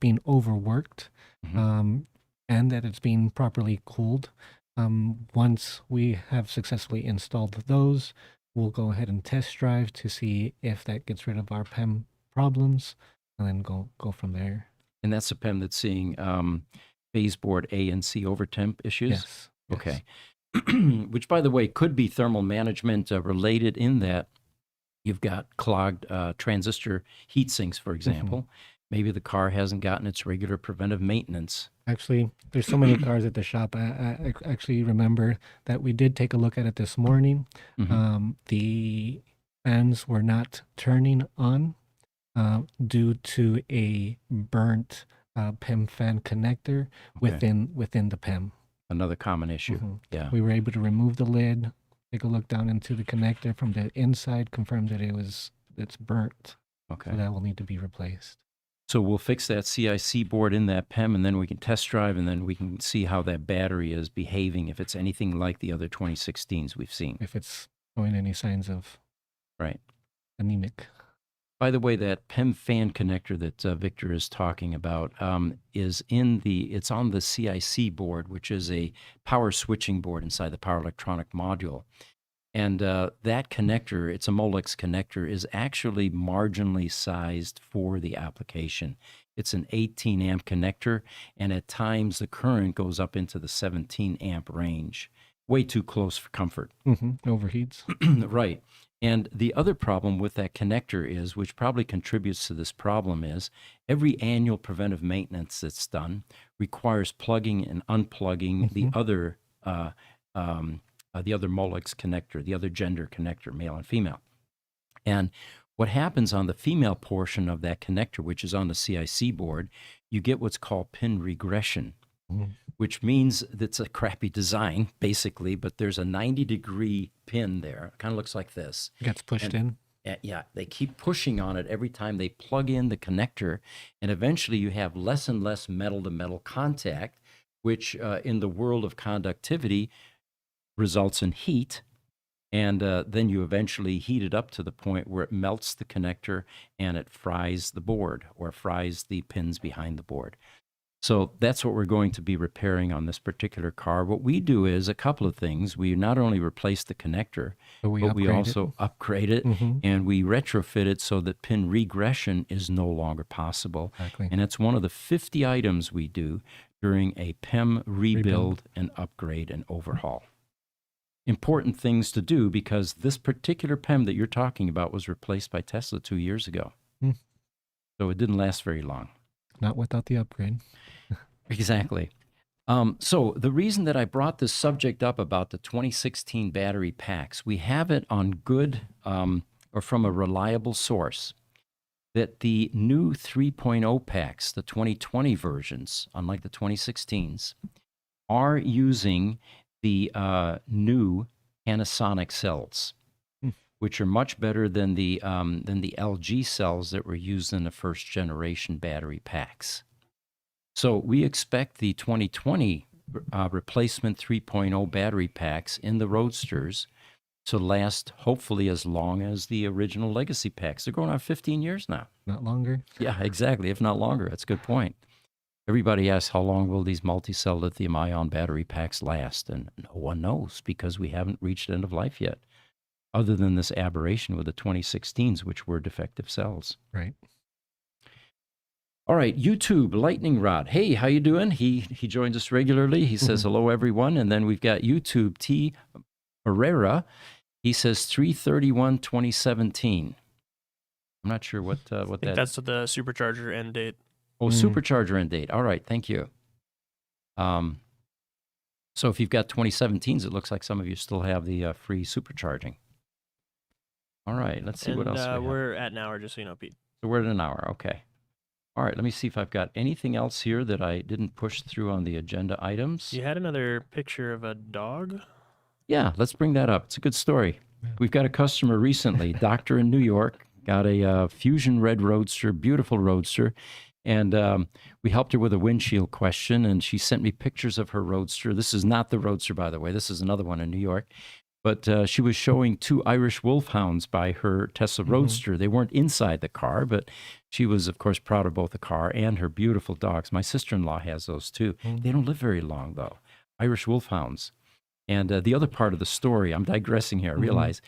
being overworked, Mhm. and that it's being properly cooled. Once we have successfully installed those, we'll go ahead and test drive to see if that gets rid of our PEM problems, and then go from there. And that's a PEM that's seeing baseboard A and C overtemp issues? Yes. Yes. Okay. Which, by the way, could be thermal management related in that you've got clogged transistor heat sinks, for example. Maybe the car hasn't gotten its regular preventive maintenance. Actually, there's so many cars at the shop. I actually remember that we did take a look at it this morning. The fans were not turning on due to a burnt PEM fan connector Okay. within the PEM. Another common issue. Mhm. Yeah. We were able to remove the lid, take a look down into the connector from the inside, confirm that it's burnt. So Okay. that will need to be replaced. So we'll fix that CIC board in that PEM, and then we can test drive, and then we can see how that battery is behaving, if it's anything like the other 2016s we've seen. If it's showing any signs of Right. anemic. By the way, that PEM fan connector that Victor is talking about is it's on the CIC board, which is a power switching board inside the power electronic module. And that connector, it's a Molex connector, is actually marginally sized for the application. It's an 18 amp connector, and at times the current goes up into the 17 amp range. Way too close for comfort. Overheats. Right. And the other problem with that connector is, which probably contributes to this problem, is every annual preventive maintenance that's done requires plugging and unplugging the other Molex connector, the other gender connector, male and female. And what happens on the female portion of that connector, which is on the CIC board, you get what's called pin regression, which means it's a crappy design, basically, but there's a 90-degree pin there. It kind of looks like this. Gets pushed in. Yeah, they keep pushing on it every time they plug in the connector, and eventually you have less and less metal-to-metal contact, which in the world of conductivity results in heat, And then you eventually heat it up to the point where it melts the connector and it fries the board or fries the pins behind the board. So that's what we're going to be repairing on this particular car. What we do is a couple of things. We not only replace the connector, So we but we upgrade also upgrade it Mm-hmm. and we retrofit it so that pin regression is no longer possible. Exactly. And it's one of the 50 items we do during a PEM rebuild and upgrade and overhaul. Important things to do because this particular PEM that you're talking about was replaced by Tesla 2 years ago. Mm. So it didn't last very long. Not without the upgrade. Exactly. So the reason that I brought this subject up about the 2016 battery packs, we have it on good or from a reliable source that the new 3.0 packs, the 2020 versions, unlike the 2016s, are using the new Panasonic cells, which are much better than the LG cells that were used in the first generation battery packs. So we expect the 2020 replacement 3.0 battery packs in the Roadsters to last hopefully as long as the original legacy packs. They're going on 15 years now. Not longer. Yeah, exactly, if not longer. That's a good point. Everybody asks how long will these multi-cell lithium-ion battery packs last, and no one knows because we haven't reached end of life yet, other than this aberration with the 2016s, which were defective cells. Right. All right, YouTube, Lightning Rod. Hey, how you doing? He joins us regularly. He says, hello, everyone. And then we've got YouTube, T. Herrera. He says 3/31/2017. I'm not sure what I think that. that's the supercharger end date. Oh, supercharger end date. All right, thank you. So if you've got 2017s, it looks like some of you still have the free supercharging. All right, let's see what else we have. We're at an hour, just so you know, Pete. So we're at an hour. Okay. All right, let me see if I've got anything else here that I didn't push through on the agenda items. You had another picture of a dog? Yeah, let's bring that up. It's a good story. We've got a customer recently, doctor in New York, got a Fusion Red Roadster, beautiful Roadster, and we helped her with a windshield question, and she sent me pictures of her Roadster. This is not the Roadster, by the way. This is another one in New York. But she was showing 2 Irish Wolfhounds by her Tesla Roadster. They weren't inside the car, but she was, of course, proud of both the car and her beautiful dogs. My sister-in-law has those, too. They don't live very long, though. Irish Wolfhounds. And the other part of the story, I'm digressing here, I realize,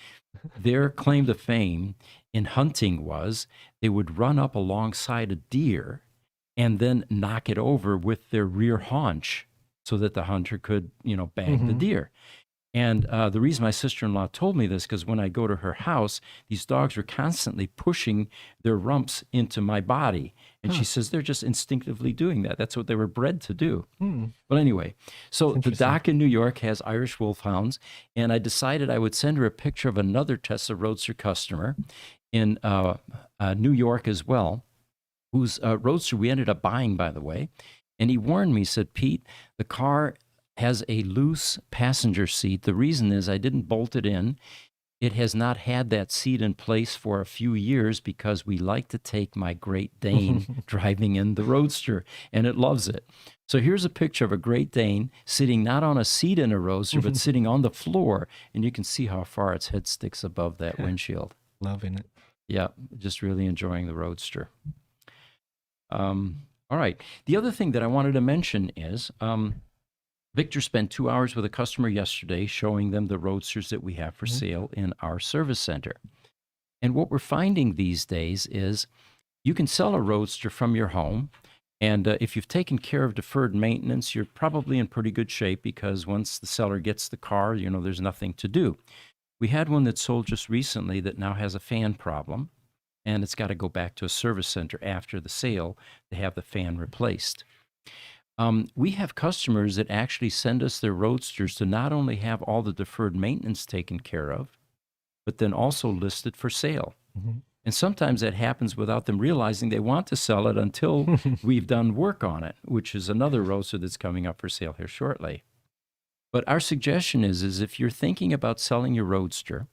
their claim to fame in hunting was they would run up alongside a deer and then knock it over with their rear haunch so that the hunter could, bag the deer. And the reason my sister-in-law told me this, because when I go to her house, these dogs were constantly pushing their rumps into my body. And she says they're just instinctively doing that. That's what they were bred to do. But anyway, so the doc in New York has Irish Wolfhounds, and I decided I would send her a picture of another Tesla Roadster customer in New York as well, whose Roadster we ended up buying, by the way. And he warned me, said, Pete, the car has a loose passenger seat. The reason is I didn't bolt it in. It has not had that seat in place for a few years because we like to take my Great Dane driving in the Roadster, and it loves it. So here's a picture of a Great Dane sitting not on a seat in a Roadster, but sitting on the floor, and you can see how far its head sticks above that windshield. Loving it. Yeah, just really enjoying the Roadster. All right. The other thing that I wanted to mention is Victor spent 2 hours with a customer yesterday showing them the Roadsters that we have for sale in our service center. And what we're finding these days is you can sell a Roadster from your home, and if you've taken care of deferred maintenance, you're probably in pretty good shape because once the seller gets the car, there's nothing to do. We had one that sold just recently that now has a fan problem, and it's got to go back to a service center after the sale to have the fan replaced. We have customers that actually send us their Roadsters to not only have all the deferred maintenance taken care of, but then also listed for sale. And sometimes that happens without them realizing they want to sell it until we've done work on it, which is another Roadster that's coming up for sale here shortly. But our suggestion is if you're thinking about selling your Roadster,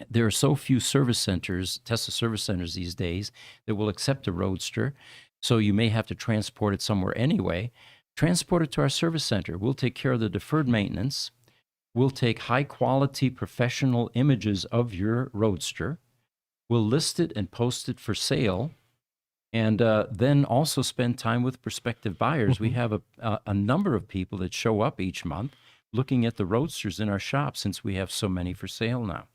there are so few service centers, Tesla service centers these days, that will accept a Roadster. So you may have to transport it somewhere anyway. Transport it to our service center. We'll take care of the deferred maintenance. We'll take high-quality professional images of your Roadster. We'll list it and post it for sale, and then also spend time with prospective buyers. We have a number of people that show up each month looking at the Roadsters in our shop since we have so many for sale now.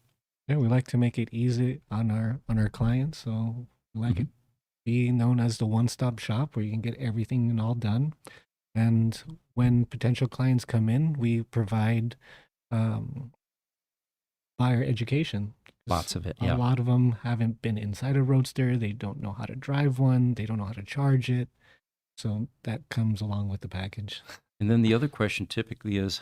Yeah, we like to make it easy on our clients, so we like it be known as the one-stop shop where you can get everything and all done. And when potential clients come in, we provide um, buyer education. 'Cause Lots of it, a yeah. lot of them haven't been inside a Roadster. They don't know how to drive one. They don't know how to charge it. So that comes along with the package. And then the other question typically is,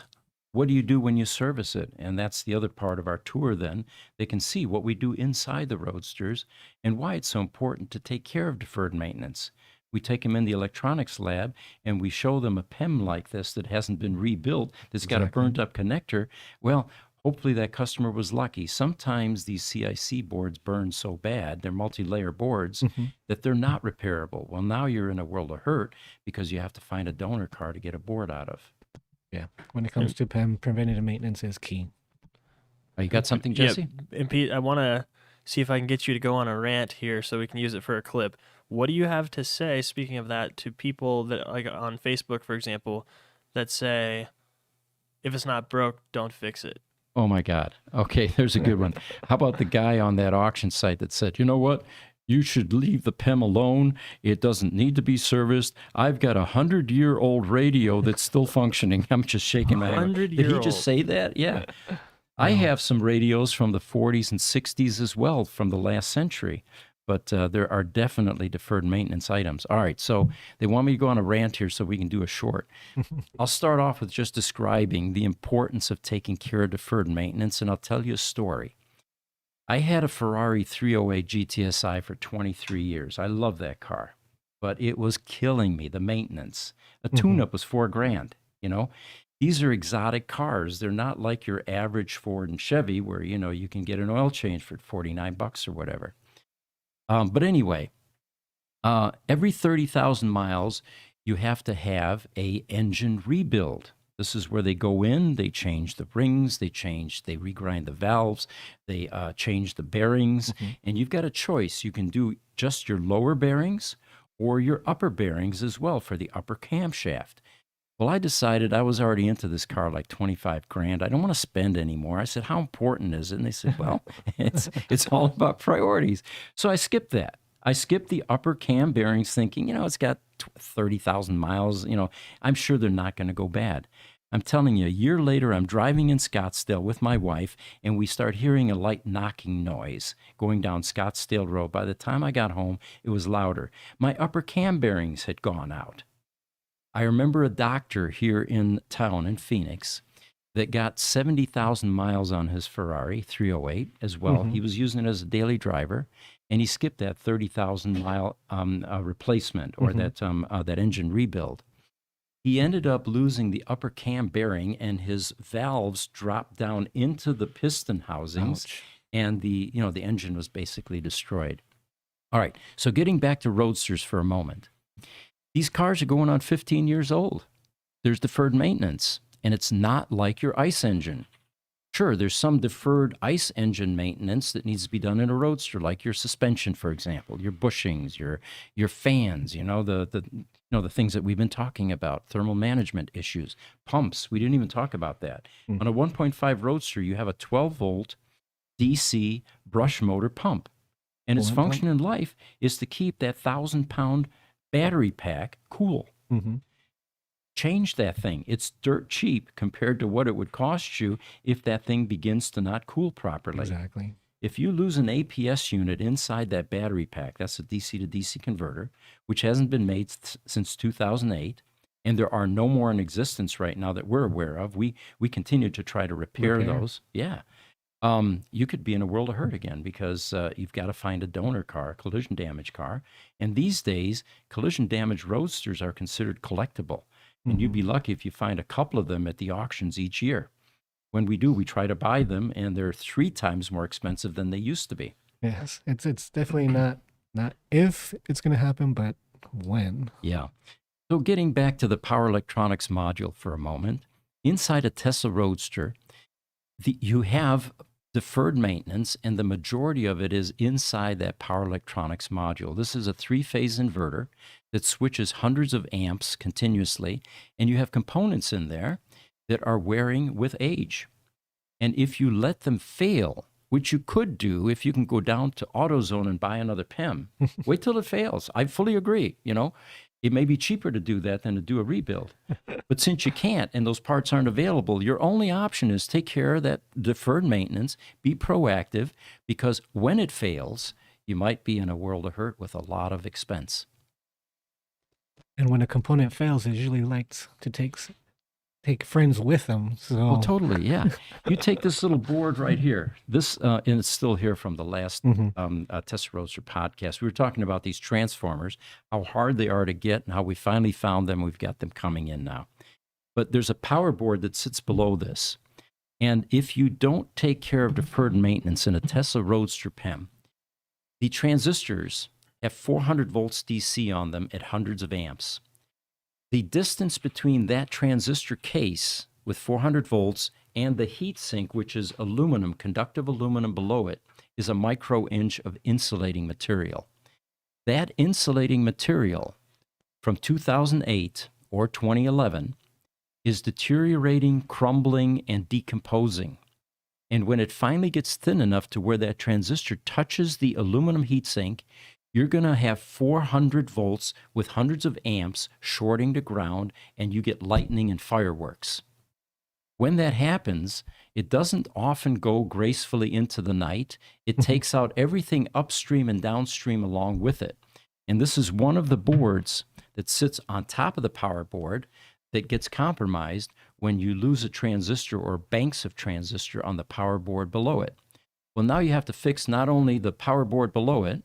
what do you do when you service it? And that's the other part of our tour then. They can see what we do inside the Roadsters and why it's so important to take care of deferred maintenance. We take them in the electronics lab and we show them a PEM like this that hasn't been rebuilt, that's got a Exactly. burnt up connector. Well, hopefully that customer was lucky. Sometimes these CIC boards burn so bad, they're multi-layer boards, that they're not repairable. Well, now you're in a world of hurt because you have to find a donor car to get a board out of. Yeah. When it comes to PEM, preventative maintenance is key. Oh, you got something, Yeah, Jesse? and Pete, I want to see if I can get you to go on a rant here so we can use it for a clip. What do you have to say, speaking of that, to people that, like on Facebook, for example, that say, if it's not broke, don't fix it? Oh my God. Okay, there's a good one. How about the guy on that auction site that said, you know what? You should leave the PEM alone. It doesn't need to be serviced. I've got 100-year-old radio that's still functioning. I'm just shaking my head. Did he 100-year-old. just say that? Yeah. I have some radios from the 40s and 60s as well from the last century, but there are definitely deferred maintenance items. All right, so they want me to go on a rant here so we can do a short. I'll start off with just describing the importance of taking care of deferred maintenance, and I'll tell you a story. I had a Ferrari 308 GTSI for 23 years. I love that car, but it was killing me, the maintenance. A tune-up was $4,000, you know? These are exotic cars. They're not like your average Ford and Chevy where, you know, you can get an oil change for $49 or whatever. But anyway, every 30,000 miles, you have to have a engine rebuild. This is where they go in, they change the rings, they regrind the valves, they change the bearings, and you've got a choice. You can do just your lower bearings or your upper bearings as well for the upper camshaft. Well, I decided I was already into this car like $25,000. I don't want to spend anymore. I said, how important is it? And they said, well, it's all about priorities. So I skipped that. I skipped the upper cam bearings thinking, you know, it's got 30,000 miles. You know, I'm sure they're not going to go bad. I'm telling you, a year later, I'm driving in Scottsdale with my wife, and we start hearing a light knocking noise going down Scottsdale Road. By the time I got home, it was louder. My upper cam bearings had gone out. I remember a doctor here in town in Phoenix that got 70,000 miles on his Ferrari 308 as well. He was using it as a daily driver, and he skipped that 30,000 mile replacement or that engine rebuild. He ended up losing the upper cam bearing, and his valves dropped down into the piston housings, and the engine was basically destroyed. All right, so getting back to Roadsters for a moment. These cars are going on 15 years old. There's deferred maintenance, and it's not like your ICE engine. Sure, there's some deferred ICE engine maintenance that needs to be done in a Roadster, like your suspension, for example, your bushings, your fans, the things that we've been talking about, thermal management issues, pumps. We didn't even talk about that. On a 1.5 Roadster, you have a 12-volt DC brush motor pump, and its function in life is to keep that 1,000-pound battery pack cool. Change that thing. It's dirt cheap compared to what it would cost you if that thing begins to not cool properly. Exactly. If you lose an APS unit inside that battery pack, that's a DC to DC converter, which hasn't been made since 2008, and there are no more in existence right now that we're aware of. We continue to try to repair those. Yeah. You could be in a world of hurt again because you've got to find a donor car, a collision damage car. And these days, collision damage Roadsters are considered collectible. And you'd be lucky if you find a couple of them at the auctions each year. When we do, we try to buy them, and they're 3 times more expensive than they used to be. Yes, it's definitely not if it's going to happen, but when. Yeah. So getting back to the power electronics module for a moment, inside a Tesla Roadster, you have deferred maintenance, and the majority of it is inside that power electronics module. This is a three-phase inverter that switches hundreds of amps continuously, and you have components in there that are wearing with age. And if you let them fail, which you could do if you can go down to AutoZone and buy another PEM, wait till it fails. I fully agree. It may be cheaper to do that than to do a rebuild. But since you can't and those parts aren't available, your only option is take care of that deferred maintenance, be proactive, because when it fails, you might be in a world of hurt with a lot of expense. And when a component fails, it usually likes to take friends with them. So Oh, totally, yeah. You take this little board right here. This, and it's still here from the last Tesla Roadster podcast. We were talking about these transformers, how hard they are to get, and how we finally found them. We've got them coming in now. But there's a power board that sits below this. And if you don't take care of deferred maintenance in a Tesla Roadster PEM, the transistors have 400 volts DC on them at hundreds of amps. The distance between that transistor case with 400 volts and the heat sink, which is aluminum, conductive aluminum below it, is a micro-inch of insulating material. That insulating material from 2008 or 2011 is deteriorating, crumbling, and decomposing. And when it finally gets thin enough to where that transistor touches the aluminum heatsink, you're going to have 400 volts with hundreds of amps shorting to ground, and you get lightning and fireworks. When that happens, it doesn't often go gracefully into the night. It takes out everything upstream and downstream along with it. And this is one of the boards that sits on top of the power board that gets compromised when you lose a transistor or banks of transistor on the power board below it. Well, now you have to fix not only the power board below it,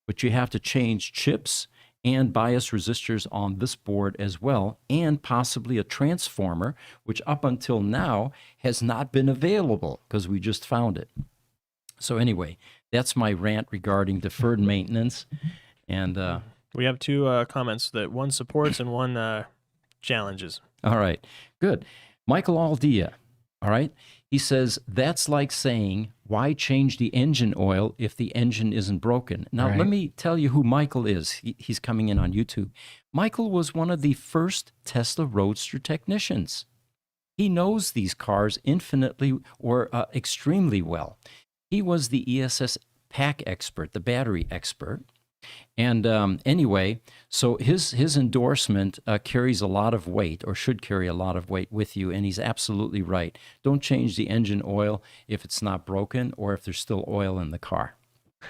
but you have to change chips and bias resistors on this board as well, and possibly a transformer, which up until now has not been available because we just found it. So anyway, that's my rant regarding deferred maintenance. And we have two comments that one supports and one challenges. All right, good. Michael Aldia, all right, he says, that's like saying, why change the engine oil if the engine isn't broken? Now, Right. Let me tell you who Michael is. He's coming in on YouTube. Michael was one of the first Tesla Roadster technicians. He knows these cars infinitely or extremely well. He was the ESS pack expert, the battery expert. And anyway, so his endorsement carries a lot of weight, or should carry a lot of weight with you, and he's absolutely right. Don't change the engine oil if it's not broken or if there's still oil in the car. How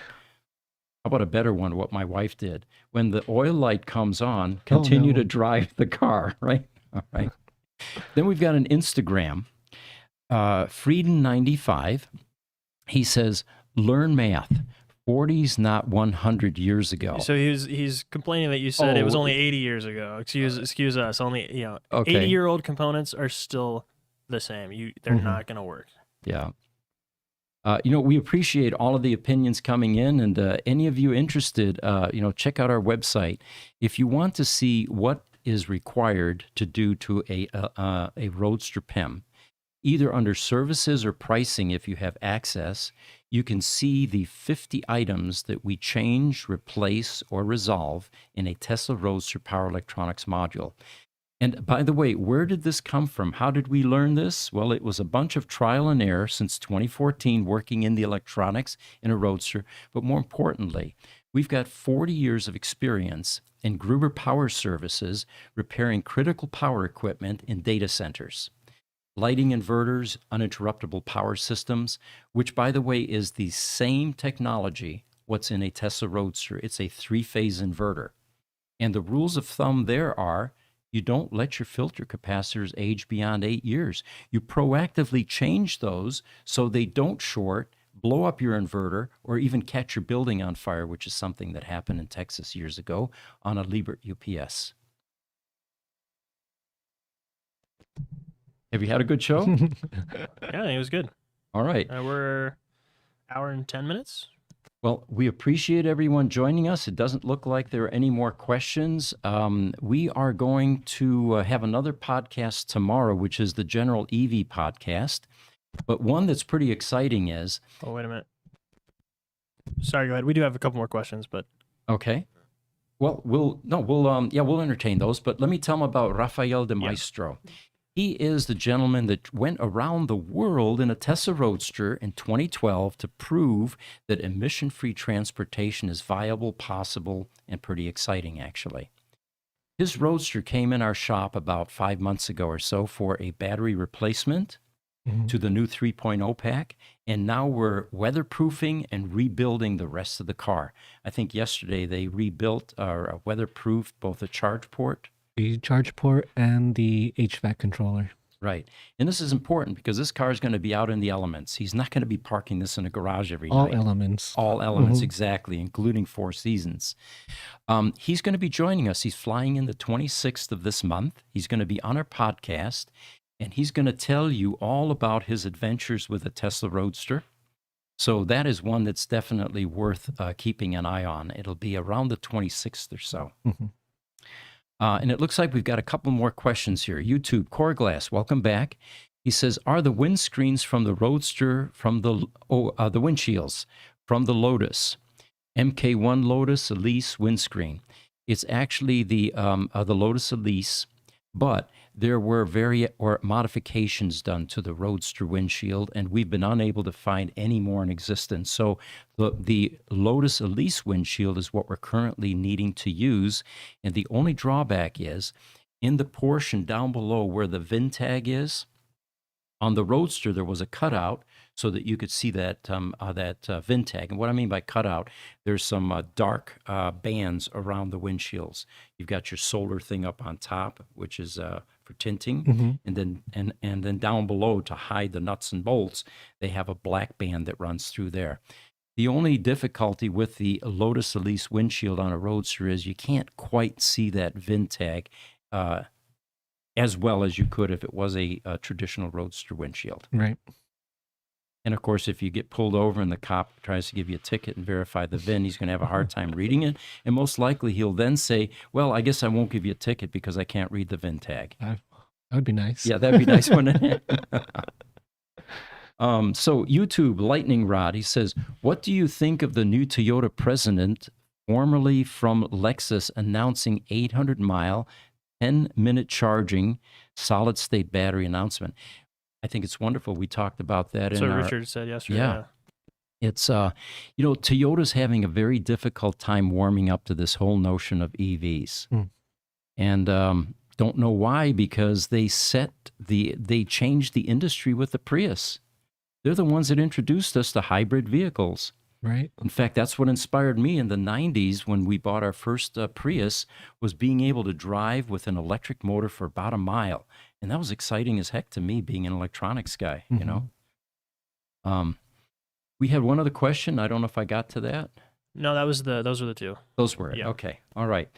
about a better one, what my wife did? When the oil light comes on, continue to drive the car, right? All right. Then we've got an Instagram, Frieden95. He says, learn math. 40's not 100 years ago. So he's complaining that you said it was only 80 years ago. Excuse us. Only 80-year-old components are still the same. They're not going to work. Yeah. We appreciate all of the opinions coming in, and any of you interested, check out our website. If you want to see what is required to do to a Roadster PEM, either under services or pricing, if you have access, you can see the 50 items that we change, replace, or resolve in a Tesla Roadster power electronics module. And by the way, where did this come from? How did we learn this? Well, it was a bunch of trial and error since 2014 working in the electronics in a Roadster. But more importantly, we've got 40 years of experience in Gruber Power Services repairing critical power equipment in data centers. Lighting inverters, uninterruptible power systems, which, by the way, is the same technology what's in a Tesla Roadster. It's a three-phase inverter. And the rules of thumb there are, you don't let your filter capacitors age beyond 8 years. You proactively change those so they don't short, blow up your inverter, or even catch your building on fire, which is something that happened in Texas years ago on a Liebert UPS. Have you had a good show? Yeah, it was good. All right. We're hour and 10 minutes. Well, we appreciate everyone joining us. It doesn't look like there are any more questions. We are going to have another podcast tomorrow, which is the General EV podcast. But one that's pretty exciting is, Oh, wait a minute. Sorry, go ahead. We do have a couple more questions, but okay. Well, we'll entertain those. But let me tell them about Rafael de Maestro. He is the gentleman that went around the world in a Tesla Roadster in 2012 to prove that emission-free transportation is viable, possible, and pretty exciting, actually. His Roadster came in our shop about 5 months ago or so for a battery replacement to the new 3.0 pack, and now we're weatherproofing and rebuilding the rest of the car. I think yesterday they rebuilt or weatherproofed both the charge port. The charge port and the HVAC controller. Right. And this is important because this car is going to be out in the elements. He's not going to be parking this in a garage every All night. elements. All elements, exactly, including Four Seasons. He's going to be joining us. He's flying in the 26th of this month. He's going to be on our podcast, and he's going to tell you all about his adventures with a Tesla Roadster. So that is one that's definitely worth keeping an eye on. It'll be around the 26th or so. And it looks like we've got a couple more questions here. YouTube, Core Glass, welcome back. He says, are the windscreens from the Roadster, from the windshields, from the Lotus, MK1 Lotus Elise windscreen? It's actually the Lotus Elise, but there were modifications done to the Roadster windshield, and we've been unable to find any more in existence. So the Lotus Elise windshield is what we're currently needing to use, and the only drawback is in the portion down below where the VIN tag is. On the Roadster, there was a cutout so that you could see that VIN tag. And what I mean by cutout, there's some dark bands around the windshields. You've got your solar thing up on top, which is for tinting, and then down below to hide the nuts and bolts, they have a black band that runs through there. The only difficulty with the Lotus Elise windshield on a Roadster is you can't quite see that VIN tag as well as you could if it was a traditional Roadster windshield. Right. And of course, if you get pulled over and the cop tries to give you a ticket and verify the VIN, he's going to have a hard time reading it. And most likely he'll then say, well, I guess I won't give you a ticket because I can't read the VIN tag. That would be nice. Yeah, that'd be nice, wouldn't it? So YouTube, Lightning Rod, he says, what do you think of the new Toyota president, formerly from Lexus, announcing 800-mile, 10-minute charging, solid-state battery announcement? I think it's wonderful. We talked about that. so Richard said yesterday. Yeah. It's, Toyota's having a very difficult time warming up to this whole notion of EVs. And don't know why, because they changed the industry with the Prius. They're the ones that introduced us to hybrid vehicles. Right. In fact, that's what inspired me in the 90s when we bought our first Prius, was being able to drive with an electric motor for about a mile. And that was exciting as heck to me, being an electronics guy, you know. We had one other question. I don't know if I got to that. No, those were the two. Those were it. Yeah. Okay. All right.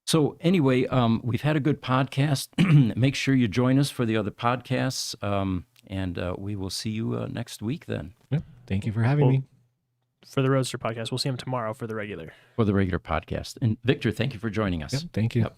So anyway, we've had a good podcast. Make sure you join us for the other podcasts. And we will see you next week then. Yep. Thank you for having me. For the Roadster podcast. We'll see him tomorrow for the regular For the regular podcast. And Victor, thank you for joining us. Yep. Thank you. Yep.